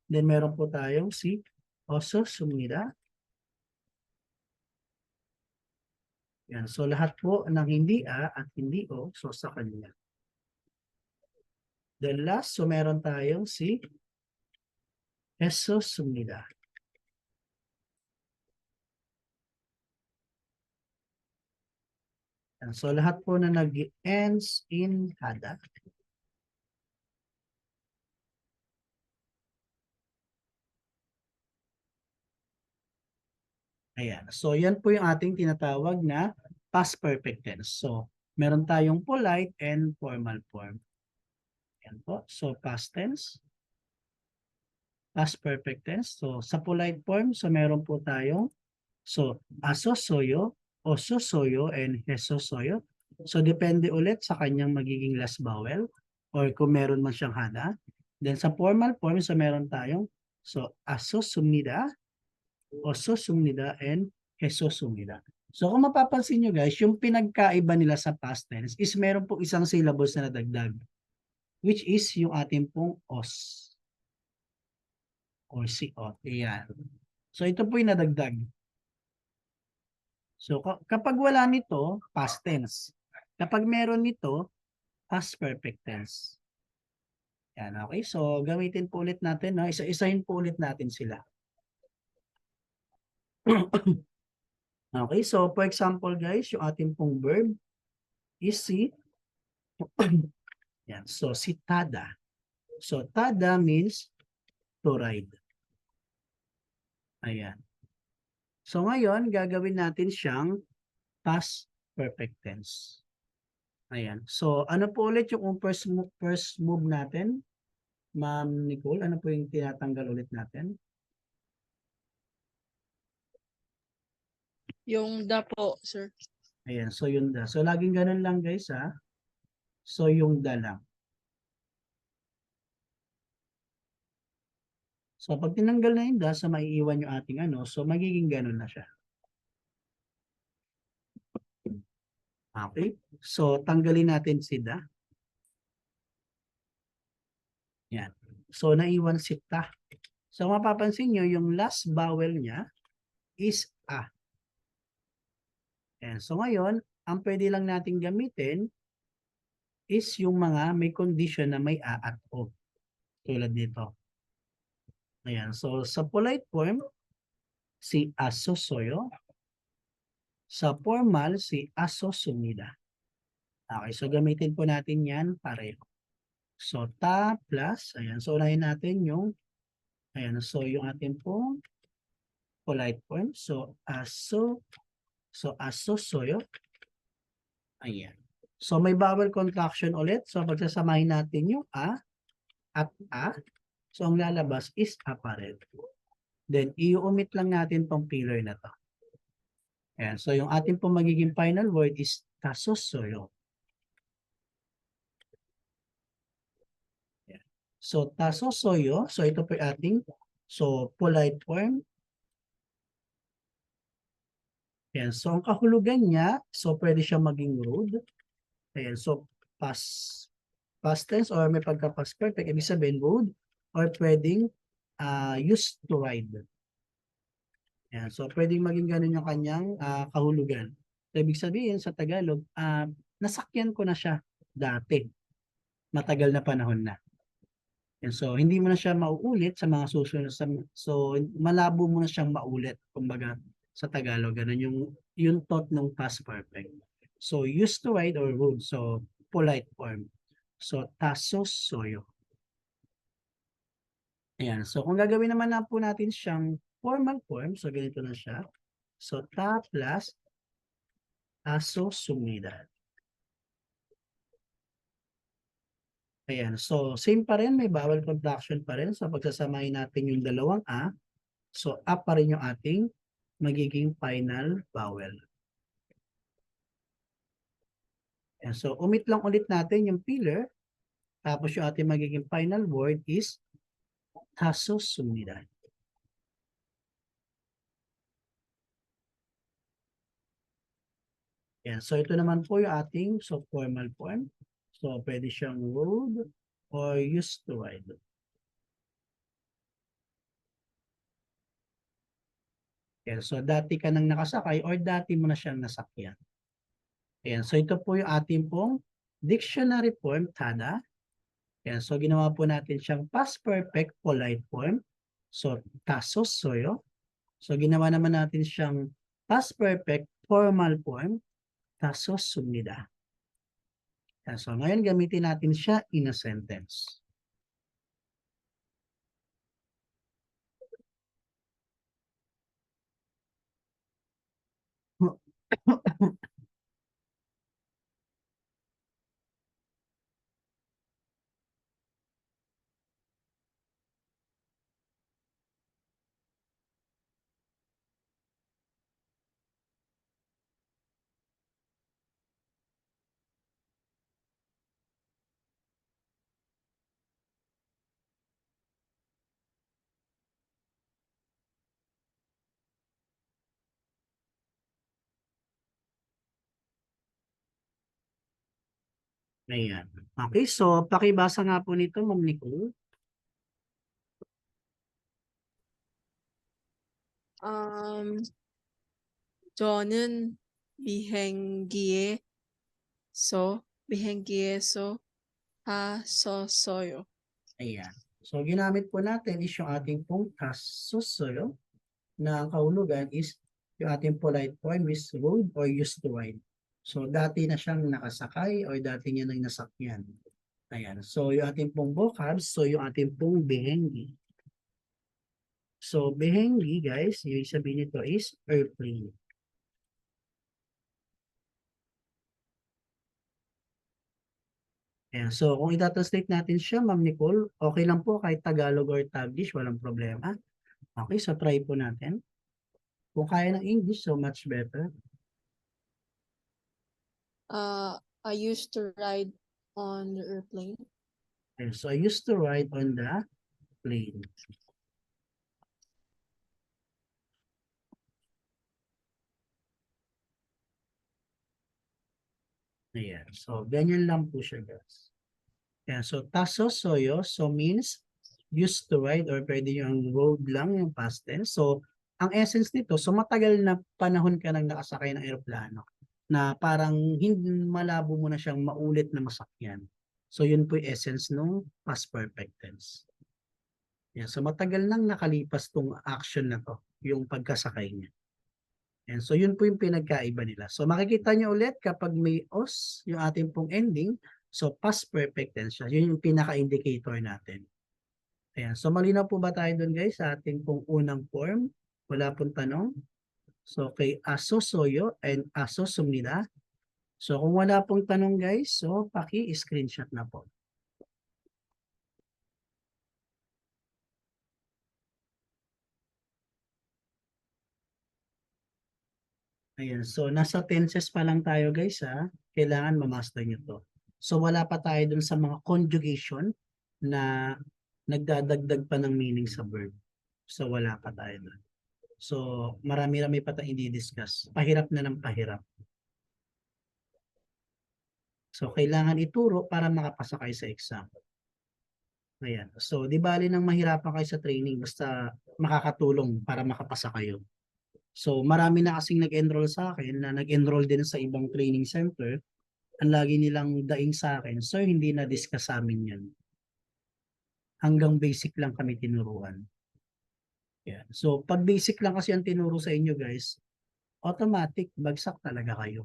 Then, meron po tayong si oso sumida. Yan. So, lahat po ng hindi A at hindi O. So, sa kanya. Then, last. So, meron tayong si eso sumida. Yan. So, lahat po na nag-ends in hada. Ayan. So, yan po yung ating tinatawag na past perfect tense. So, meron tayong polite and formal form. Yan po. So, past tense, past perfect tense. So, sa polite form, so meron po tayong aso soyo, oso soyo, and heso soyo. So, depende ulit sa kanyang magiging last vowel or kung meron man siyang hada. Then, sa formal form, so meron tayong aso sumida, oso sumida, and heso sumida. So, kung mapapansin nyo guys, yung pinagkaiba nila sa past tense is meron po isang syllables na nadagdag, which is yung ating pong os or si o. Ayan. So, ito po yung nadagdag. So, kapag wala nito, past tense. Kapag meron nito, past perfect tense. Yan, okay. So, gamitin po ulit natin. No? Isa-isahin po ulit natin sila. Okay. So, for example, guys, yung ating pong verb is si yan. So, si tada. So, tada means to ride. Ayan. So, ngayon, gagawin natin siyang past perfect tense. Ayan. So, ano po ulit yung first move natin? Ma'am Nicole, ano po yung tinatanggal ulit natin? Yung da po, sir. Ayan. So, yung da. So, laging ganun lang guys ha. So, yung da lang. So, pag tinanggal na yung da, sa maiiwan yung ating ano, so magiging ganun na siya. Okay? So, tanggalin natin si da. Yan. So, naiwan si ta. So, mapapansin nyo, yung last vowel niya is a. Yan. So, ngayon, ang pwede lang natin gamitin is yung mga may condition na may a at o. Tulad dito. Ayan. So, sa polite form, si aso soyo. Sa formal, si aso sumida. Okay. So, gamitin po natin yan pareho. So, ta plus. Ayan. So, unahin natin yung ayan. So, yung ating pong polite form. So, aso. So, aso soyo. Ayan. So, may vowel contraction ulit. So, pagsasamahin natin yung a at a. So, ang lalabas is a pa rin. Then, i-omit lang natin tong pillar na to. Ayan. So, yung ating pong magiging final word is tasosoyo. Ayan. So, tasosoyo. So, ito po yung ating polite form. Ayan. So, ang kahulugan niya, so, pwede siya maging rude. Ayan. So, past tense or may pagka-past perfect, ibig sabihin rude or pwedeng used to ride. Ayan. So, pwedeng maging ganun yung kanyang kahulugan. So, ibig sabihin sa Tagalog, nasakyan ko na siya dati. Matagal na panahon na. And so, hindi mo na siya mauulit sa mga susunod. So, malabo mo na siyang maulit. Kumbaga, sa Tagalog, ganun yung thought ng past perfect. So, used to ride or rude. So, polite form. So, tasos soyo. Ayan. So, kung gagawin naman na po natin siyang formal form, so ganito na siya. So, ta plus aso sumida. Ayan. So, same pa rin. May vowel contraction pa rin. So, pagsasamahin natin yung dalawang a. So, a pa rin yung ating magiging final vowel. Ayan. So, omit lang ulit natin yung pillar. Tapos yung ating magiging final word is taso sumida. Yan. So ito naman po yung ating formal form. So pwede siyang rode or used to ride. Yan. So dati ka nang nakasakay or dati mo na siyang nasakyan. Yan. So ito po yung ating pong dictionary form, tada. Yan. So ginawa po natin siyang past perfect polite form. So tasos soyo. So ginawa naman natin siyang past perfect formal form. Tasos sumida. Yan. So ngayon gamitin natin siya in a sentence. Ayan. Okay, so pakibasa nga po nito, Ma'am Nicole. 저는 비행기에서 갔었어요. Ayan. So ginamit po natin is yung ating pong kasusoyo na ang kahulugan is yung ating polite form is rode or used to ride. So dati na siyang nakasakay or dati niya nang nasakyan. Ayan. So yung ating pong vocabs, so yung ating pong behenggi. So behenggi guys, yung sabihin nito is airplane. Ayan. So kung itatranslate natin siya, Ma'am Nicole, okay lang po kahit Tagalog or Taglish, walang problema. Okay, so try po natin. Kung kaya ng English, so much better. I used to ride on the airplane. Okay, so I used to ride on the plane. Ayan. So, ganyan lang po siya, guys. Ayan. So, taso soyo, so means used to ride or pwede yung road lang, yung past tense. So, ang essence nito, so matagal na panahon ka nang nakasakay ng eroplano na parang hindi malabo mo na siyang maulit na masakyan. So, yun po yung essence ng past perfect tense. Ayan. So, matagal nang nakalipas tong action na to, yung pagkasakay niya. And so yun po yung pinagkaiba nila. So makikita nyo ulit kapag may os, yung ating pong ending, so past perfect tense siya. Yun yung pinaka-indicator natin. Ayan. So malinaw po ba tayo dun guys sa ating pong unang form? Wala pong tanong. So kay aso soyo and aso sumida. So kung wala pong tanong guys, so paki-screenshot na po. Ayan, so nasa tenses pa lang tayo guys ha. Kailangan ma-master nyo to. So wala pa tayo dun sa mga conjugation na nagdadagdag pa ng meaning sa verb. So wala pa tayo dun. So marami-rami pa tayong i-discuss. Pahirap na ng pahirap. So kailangan ituro para makapasa kayo sa exam. Ayan. So di bali nang mahirapan kayo sa training basta makakatulong para makapasa kayo. So marami na kasing nag-enroll sa akin na nag-enroll din sa ibang training center. Ang lagi nilang daing sa akin, sir, hindi na-discuss sa amin yan. Hanggang basic lang kami tinuruan. Yeah. So pag basic lang kasi ang tinuro sa inyo guys, automatic bagsak talaga kayo.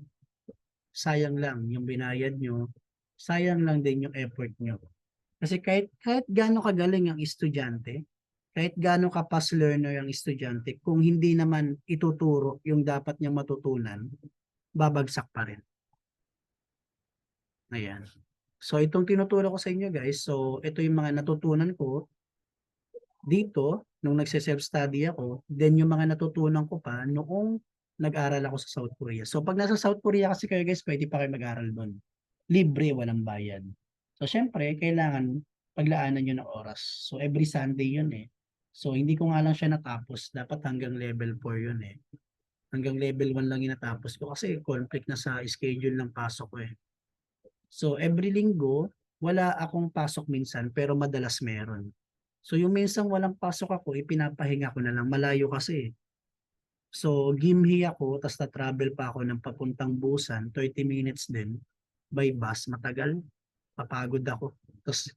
Sayang lang yung binayad nyo, sayang lang din yung effort nyo. Kasi kahit gaano kagaling ang estudyante, kahit gaano ka fast learner ang estudyante, kung hindi naman ituturo yung dapat niyang matutunan, babagsak pa rin. Ayan. So itong tinuturo ko sa inyo guys, so ito yung mga natutunan ko dito nung nagse-self-study ako, then yung mga natutunan ko pa noong nag-aral ako sa South Korea. So pag nasa South Korea kasi kayo guys, pwede pa kayo mag-aral doon. Libre, walang bayad. So syempre, kailangan paglaanan nyo ng oras. So every Sunday yun eh. So hindi ko nga lang siya natapos, dapat hanggang level 4 yun eh. Hanggang level 1 lang yung natapos ko kasi conflict na sa schedule ng pasok ko eh. So every linggo, wala akong pasok minsan pero madalas meron. So yung minsan walang pasok ako, ipinapahinga ko na lang. Malayo kasi eh. So Gimhi ako, tapos na-travel pa ako ng papuntang Busan, 30 minutes din by bus, matagal. Papagod ako. Tapos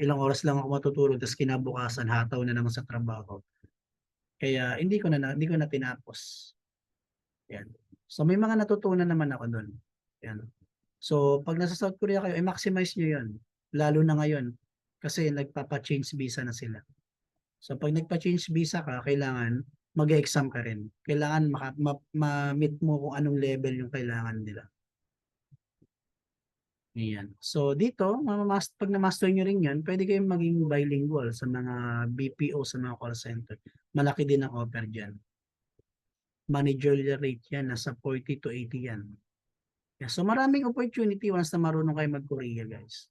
ilang oras lang ako matutulog, tapos kinabukasan hataw na naman sa trabaho. Kaya hindi ko na tinapos. Yan. So may mga natutunan naman ako doon. Yan. So pag nasa South Korea kayo, i-maximize nyo 'yon. Lalo na ngayon kasi nagpapa-change visa na sila. So pag nagpa-change visa ka, kailangan mag-exam ka rin. Kailangan ma-meet mo kung anong level yung kailangan nila. Ayan. So dito, pag na-master nyo rin yan, pwede kayong maging bilingual sa mga BPO, sa mga call center. Malaki din ang offer dyan. Managerial rate yan, nasa 40 to 80 yan. Yeah, so maraming opportunity once na marunong kayo mag-Korea, guys.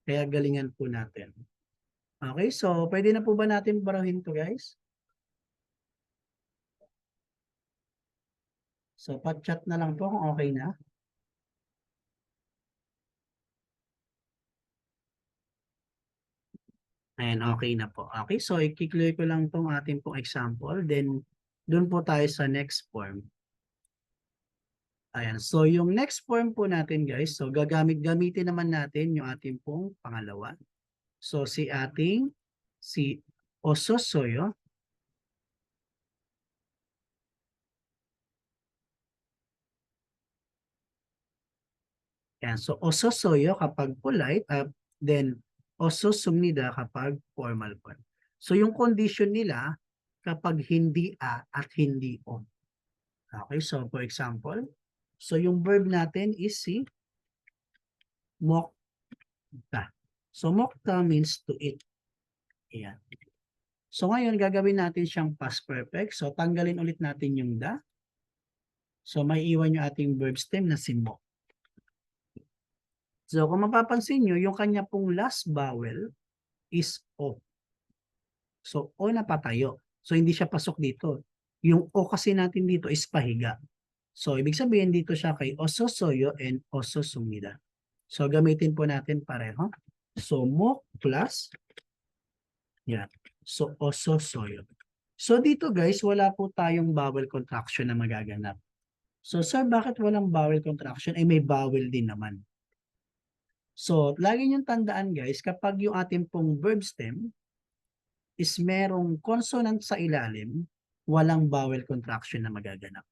Kaya galingan po natin. Okay, so pwede na po ba natin barahin to, guys? So pa-chat na lang po kung okay na. Ayan, okay na po. Okay, so i-clear ko lang tong ating pong example. Then, doon po tayo sa next form. Ayan, so yung next form po natin guys, so gamitin naman natin yung ating pong pangalawa. So si Ososoyo. Ayan, so Ososoyo kapag polite, then Ososumnida kapag formal form. So yung condition nila kapag hindi a at hindi o. Okay, so for example, so yung verb natin is si mokta. So mokta means to eat. Ayan. So ngayon gagawin natin siyang past perfect. So tanggalin ulit natin yung da. So may iwan yung ating verb stem na si mok. So kung mapapansin nyo, yung kanya pong last vowel is o. So o na patayo. So hindi siya pasok dito. Yung o kasi natin dito is pahiga. So ibig sabihin dito siya kay ososoyo and ososumida. So gamitin po natin pareho. So mok plus yan. So ososoyo. So dito guys, wala po tayong vowel contraction na magaganap. So sir, bakit walang vowel contraction? Eh may vowel din naman. So lagi niyong tandaan guys, kapag yung ating pong verb stem is merong consonant sa ilalim, walang vowel contraction na magaganap.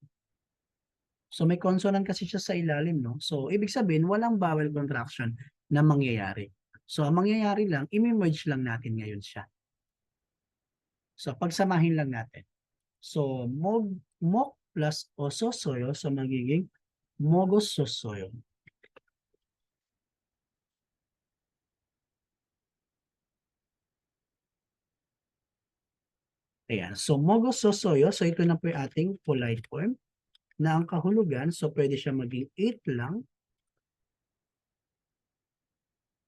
So may consonant kasi siya sa ilalim, no? So ibig sabihin, walang vowel contraction na mangyayari. So ang mangyayari lang, i-merge lang natin ngayon siya. So pagsamahin lang natin. So mok plus ososoyo, so magiging mogososoyo. Ayan. So mogososoyo, so ito na po yung ating polite form na ang kahulugan, so pwede siya maging eat lang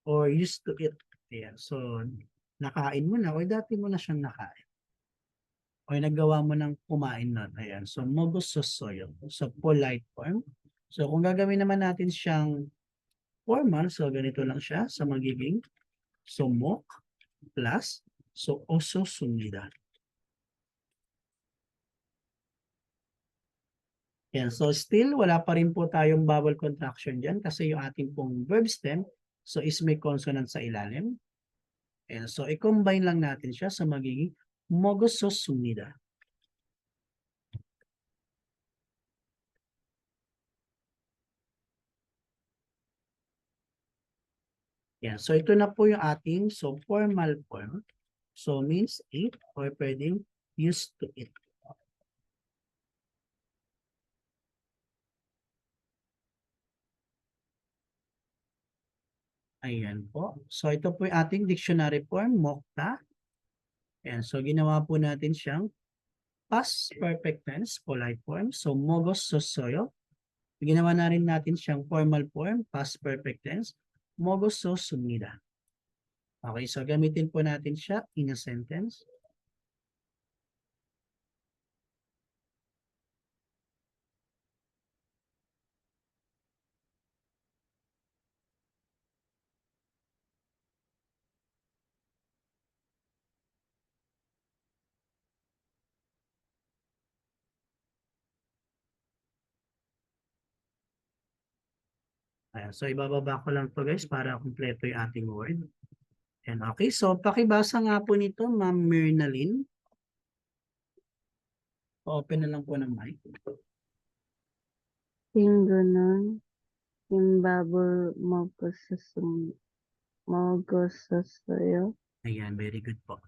or used to eat. Ayan. So nakain mo na o dati mo na siyang nakain. O nagawa mo ng kumain nun. Ayan. So mogososoyo. So polite form. So kung gagawin naman natin siyang formal, so ganito lang siya. So magiging mok plus so ososumida. Yan. So still, wala pa rin po tayong vowel contraction dyan kasi yung ating pong verb stem, so is may consonant sa ilalim. And so i-combine lang natin siya sa magiging mogososumida. Yan. So ito na po yung ating formal form. So means eat or pwedeng used to eat. Ayan po. So ito po yung ating dictionary form, mokta. Ayan. So ginawa po natin siyang past perfect tense, polite form. So mogososoyo. Ginawa na rin natin siyang formal form, past perfect tense, mogososumida. Okay, so gamitin po natin siya in a sentence. Ayan. So, ibababa ko lang to guys para kumpleto yung ating word. Ayan. Okay. So, pakibasa nga po nito, Ma'am Myrnaline. Open na lang po ng mic. Yung ganun, yung bubble mogososoyo. Ayan. Very good po.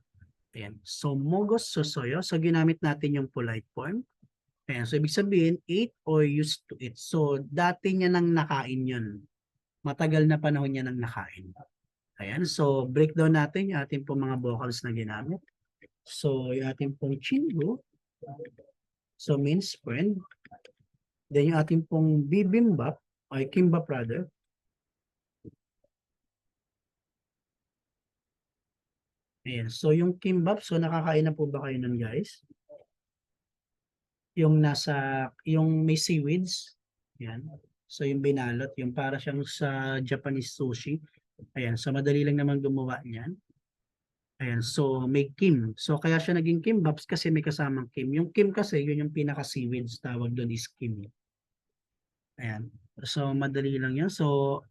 Ayan. So, mogos sosoyo. So, ginamit natin yung polite form. Ayan. So, ibig sabihin, ate or used to eat. So, dati niya nang nakain yun. Matagal na panahon niya nang nakain. Ayan. So, breakdown natin yung ating pong mga vocals na ginamit. So, yung ating pong chingo. So, means friend. Then, yung ating pong bibimbap or kimbap rather. Ayan. So, yung kimbap. So, nakakain na po ba kayo nun guys? Yung yung may seaweeds. Ayan. So, yung binalot. Yung para siyang sa Japanese sushi. Ayan. So, madali lang naman gumawa niyan. Ayan, so may kim. So kaya siya naging kimbaps kasi may kasamang kim. Yung kim kasi, yun yung pinaka-seaweeds, tawag doon is kim. Ayan. So madali lang yan. So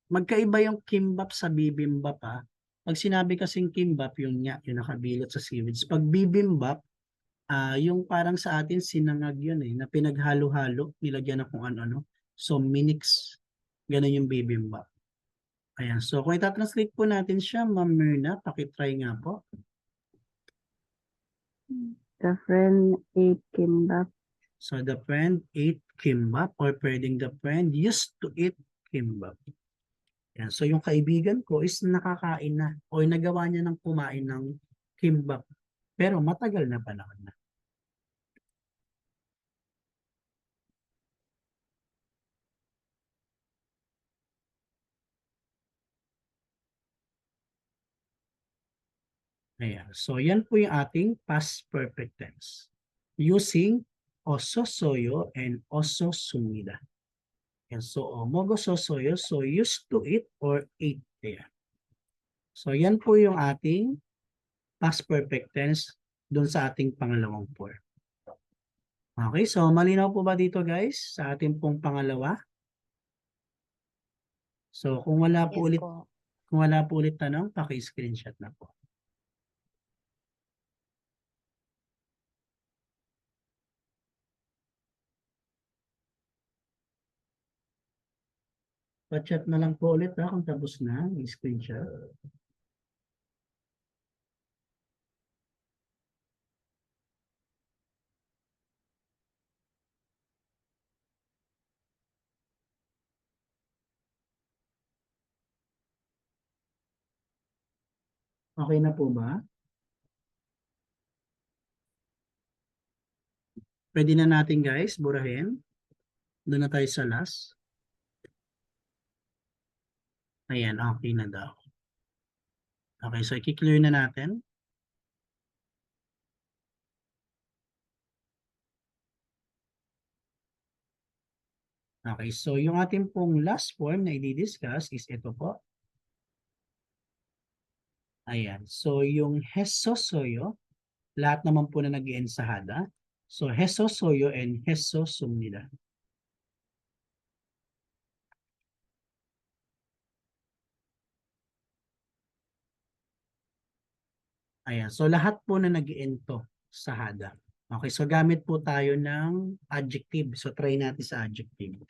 magkaiba yung kimbap sa bibimbap ha. Pag sinabi kasing kimbap, yung nakabilot sa seaweeds. Pag bibimbap, yung parang sa atin sinangag yun na pinaghalo-halo, nilagyan na kung ano-ano. So minix, ganun yung bibimbap. Ayan, so kung itatranslate po natin siya, Ma'am Myrna, pakitry nga po. The friend ate kimbap. So the friend ate kimbap or pwedeng the friend used to eat kimbap. Yan. So yung kaibigan ko is nakakain na o nagawa niya ng kumain ng kimbap. Pero matagal na panahon na. Ayan. So yan po yung ating past perfect tense. Using ososoyo and ososumida. And so omogo sosoyo, so used to eat or ate. Ayan. So yan po yung ating past perfect tense dun sa ating pangalawang form. Okay, so malinaw po ba dito guys sa ating pong pangalawa? So kung wala po Yes ulit, po. kung wala po ulit tanong, paki-screenshot na po. Pa-chat na lang po ulit kung tapos na, i-screenshot. Okay na po ba? Pwede na natin guys, burahin. Doon na tayo sa last. Ayan, okay na daw. Okay, so i-clear na natin. Okay, so yung ating pong last form na i-discuss is ito po. Ayan, so yung hesosoyo, lahat naman po na nag-end sa hada. So hesosoyo and hesosumnida. Ayan, so lahat po na nag-end to sa hada. Okay, so gamit po tayo ng adjective. So try natin sa adjective.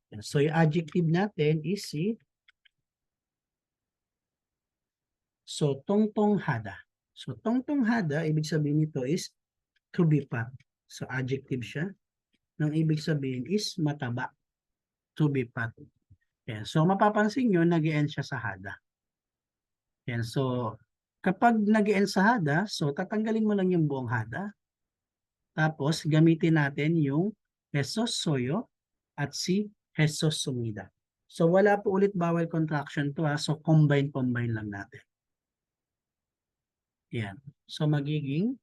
Ayan, so yung adjective natin is si so tongtong hada. So tongtong hada, ibig sabihin nito is to be fat. So adjective siya. Nang ibig sabihin is mataba. To be fat. Ayan, so mapapansin nyo, nag-end siya sa hada. Ayan, so kapag nag-end sa hada, so tatanggalin mo lang yung buong hada. Tapos gamitin natin yung hesosoyo at si hesosumida. So wala po ulit vowel contraction to so combine lang natin. Yan. So magiging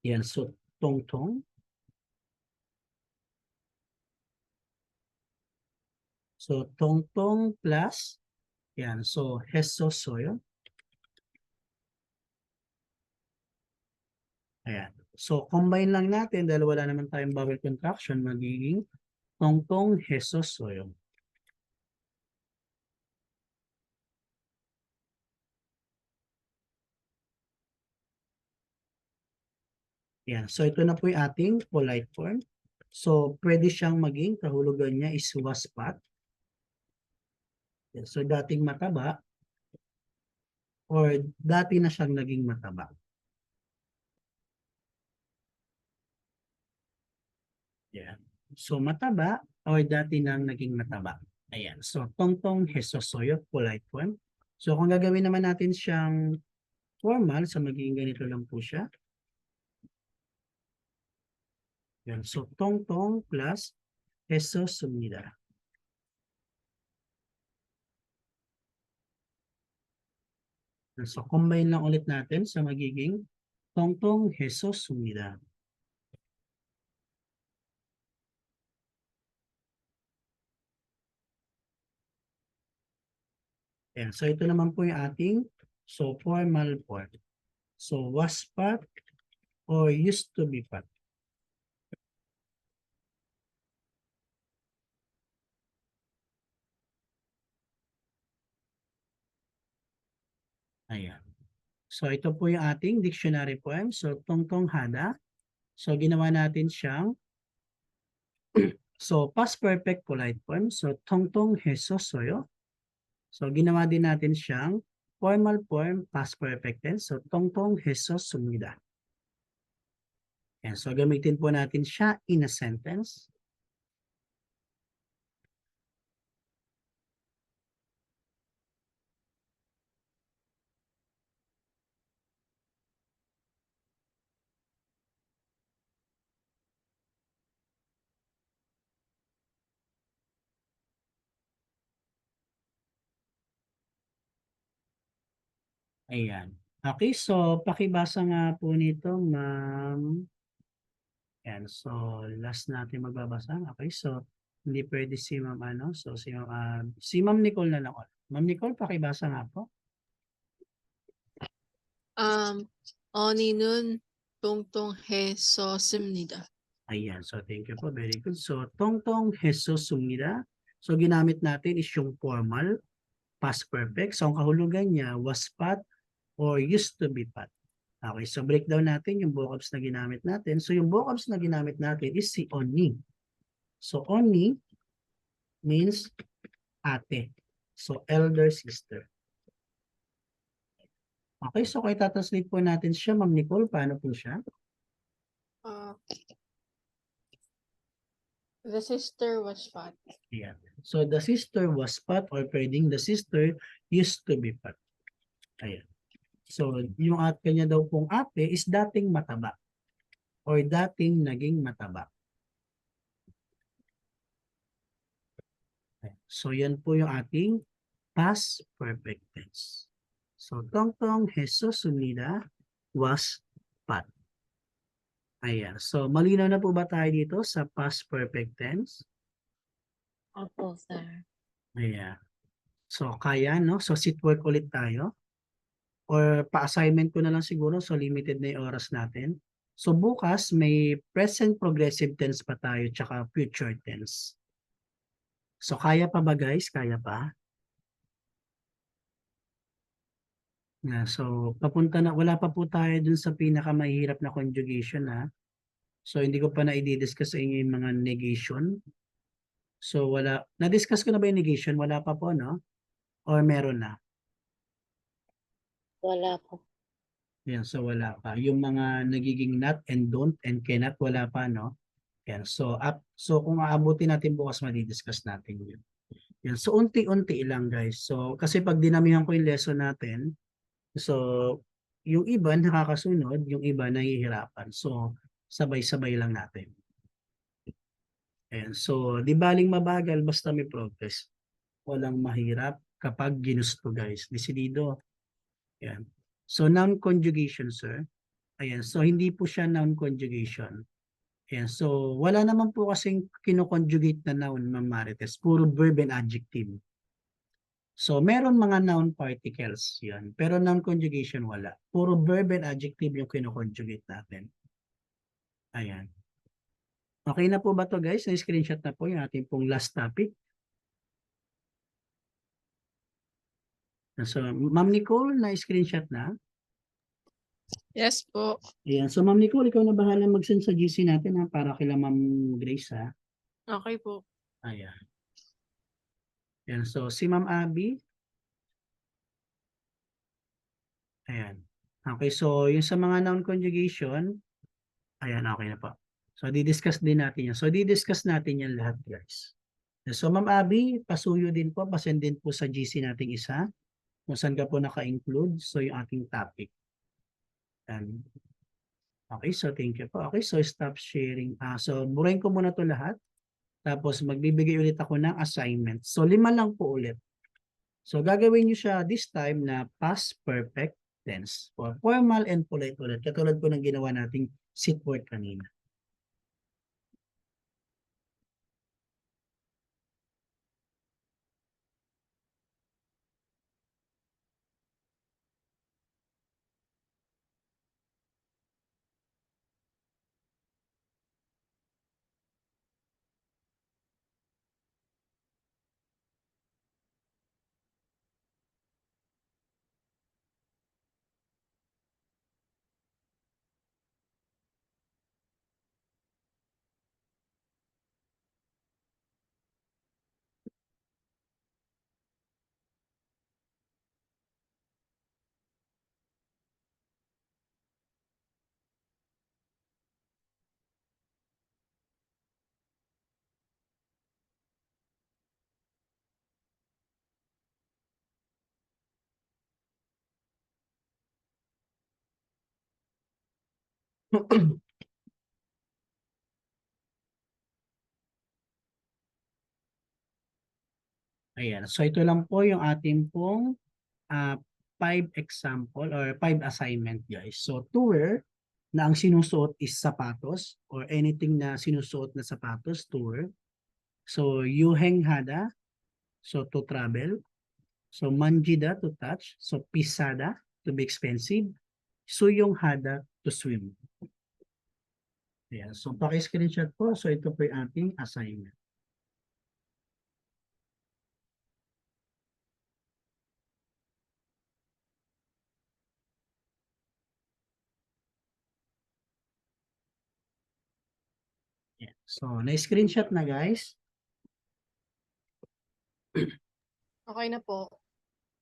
yan, so tongtong. So tongtong plus yan, so hesosoyo. Ayan. So, combine lang natin dahil wala naman tayong vowel contraction, magiging tongtong hesosoyo. Yan. So, ito na po yung ating polite form. So, pwede siyang maging kahulugan niya is waspat. Yan. So, dating mataba or dati na siyang naging mataba. Yan. So, mataba or dati nang naging mataba. Ayan. So, tongtong hesosoyo, polite form. So, kung gagawin naman natin siyang formal, so magiging ganito lang po siya. Yan. So, tongtong plus heso sumida. So, combine lang ulit natin sa magiging tongtong heso sumida. Yan. So, ito naman po yung ating formal form. So, was pat or used to be pat. Ayan. So, ito po yung ating dictionary poem. So, tongtong hada. So, ginawa natin siyang past perfect polite form. So, tongtong hesosoyo. So, ginawa din natin siyang formal form, past perfect tense. So, tongtong hesosumida. Ayan. So, gamitin po natin siya in a sentence. Ayan. Okay, so pakibasa nga po nito, ma'am. Ayan, so last natin magbabasa. Okay, so hindi pwede si ma'am ano. So si ma'am Nicole na lang. Ma'am Nicole, pakibasa nga po. 언니는 똥똥 했었습니다. Ayan, so thank you po. Very good. So tongtong hesusumida. So ginamit natin is yung formal, past perfect. So ang kahulugan niya was pat or used to be pat. Okay, so breakdown natin yung vocabs na ginamit natin. So yung vocabs na ginamit natin is si oni. So oni means ate. So elder sister. Okay, so kay tatasleep po natin siya, Ma'am Nicole, paano po siya? The sister was fat. Yeah. So the sister was fat or pwedeng the sister used to be fat. Ayan. So yung kanya daw pong ate is dating mataba or dating naging mataba. Ayan. So yan po yung ating past perfect tense. So tongtong Jesus sumida was fat. Ayan. So malinaw na po ba tayo dito sa past perfect tense? Opo, sir. Ayan. So, kaya, no? So, sit work ulit tayo. Or pa-assignment ko na lang siguro. So, limited na yung oras natin. So, bukas may present progressive tense pa tayo tsaka future tense. So, kaya pa ba guys? Kaya pa? Yeah, so, papunta na. Wala pa po tayo dun sa pinakamahirap na conjugation, ha? So, hindi ko pa na i-discuss sa inyo yung mga negation. So, wala. Na-discuss ko na ba yung negation? Wala pa po, no? Or meron na? Wala po. Yan, so wala pa. Yung mga nagiging not and don't and cannot, wala pa, no? Yan, so kung aabutin natin bukas, madidiscuss natin yun. Yan, so unti-unti lang guys. So kasi pag dinamihan ko yung lesson natin, so yung iba nakakasunod, yung iba nahihirapan. So sabay-sabay lang natin. Ayan, so di baling mabagal basta may progress. Walang mahirap kapag ginusto guys. Desidido. Ayan. So noun conjugation, sir. Ayan, so hindi po siya noun conjugation. Ayan, so wala naman po kasing kinoconjugate na noun, Ma'am Marites. Puro verb and adjective. So meron mga noun particles yan, pero noun conjugation wala. Puro verb and adjective yung kinoconjugate natin. Ayan. Okay na po ba to guys? Na-screenshot na po yung ating pong last topic. So, Ma'am Nicole, na-screenshot na. Yes po. Ayan. So, Ma'am Nicole, ikaw na bahala mag-send sa GC natin ha, para kila Ma'am Grace ha. Okay po. Ayan. Ayan. So, si Ma'am Abby. Ayan. Okay. So, yung sa mga noun conjugation, ayan, okay na po. So, di-discuss din natin yan. So, di-discuss natin yan lahat, guys. So, Ma'am Abby, pasuyo din po, pasend din po sa GC nating isa, kung saan ka po naka-include. So, yung ating topic. And, okay, so thank you po. Okay, so stop sharing. So, burahin ko muna to lahat. Tapos, magbibigay ulit ako ng assignment. So, 5 lang po ulit. So, gagawin nyo siya this time na past perfect tense. For formal and polite ulit. Katulad po ng ginawa nating sit word kanina. Ayan. So, ito lang po yung ating pong 5 example or 5 assignment, guys. So, to wear na ang sinusuot is sapatos or anything na sinusuot na sapatos, to wear. So, yuheng hada, so to travel. So, manjida, to touch. So, pisada, to be expensive. Suyong hada, to swim. Ayan. So, paki-screenshot po. So, ito po yung ating assignment. Ayan. So, na-screenshot na, guys. Okay na po.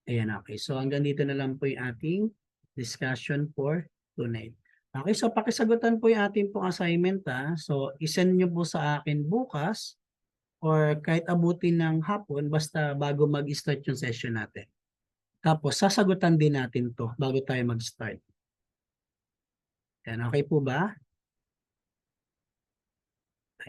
Ayan, okay. So, hanggang dito na lang po yung ating discussion for tonight. Okay, so pakisagutan po yung ating pong assignment ha. So, isend nyo po sa akin bukas or kahit abutin ng hapon basta bago mag-start yung session natin. Tapos, sasagutan din natin to bago tayo mag-start. Ayan, okay po ba?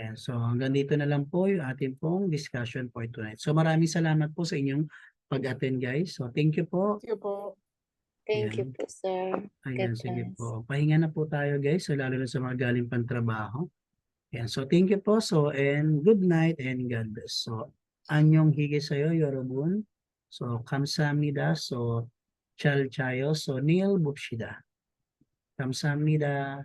Ayan, so hanggang dito na lang po yung ating pong discussion for tonight. So, maraming salamat po sa inyong pag-attend guys. So, thank you po. Sige po. Thank you Ayan. po, sir. Ayan, God sige bless. po. Pahinga na po tayo guys. So, lalo na sa mga galing pang trabaho. Ayan, so thank you po. So, and good night and God bless. So, anyong hige sa'yo, yorobun. So, kamsahamnida. So, chal chayo. So, Neil Bupshida. 감사합니다.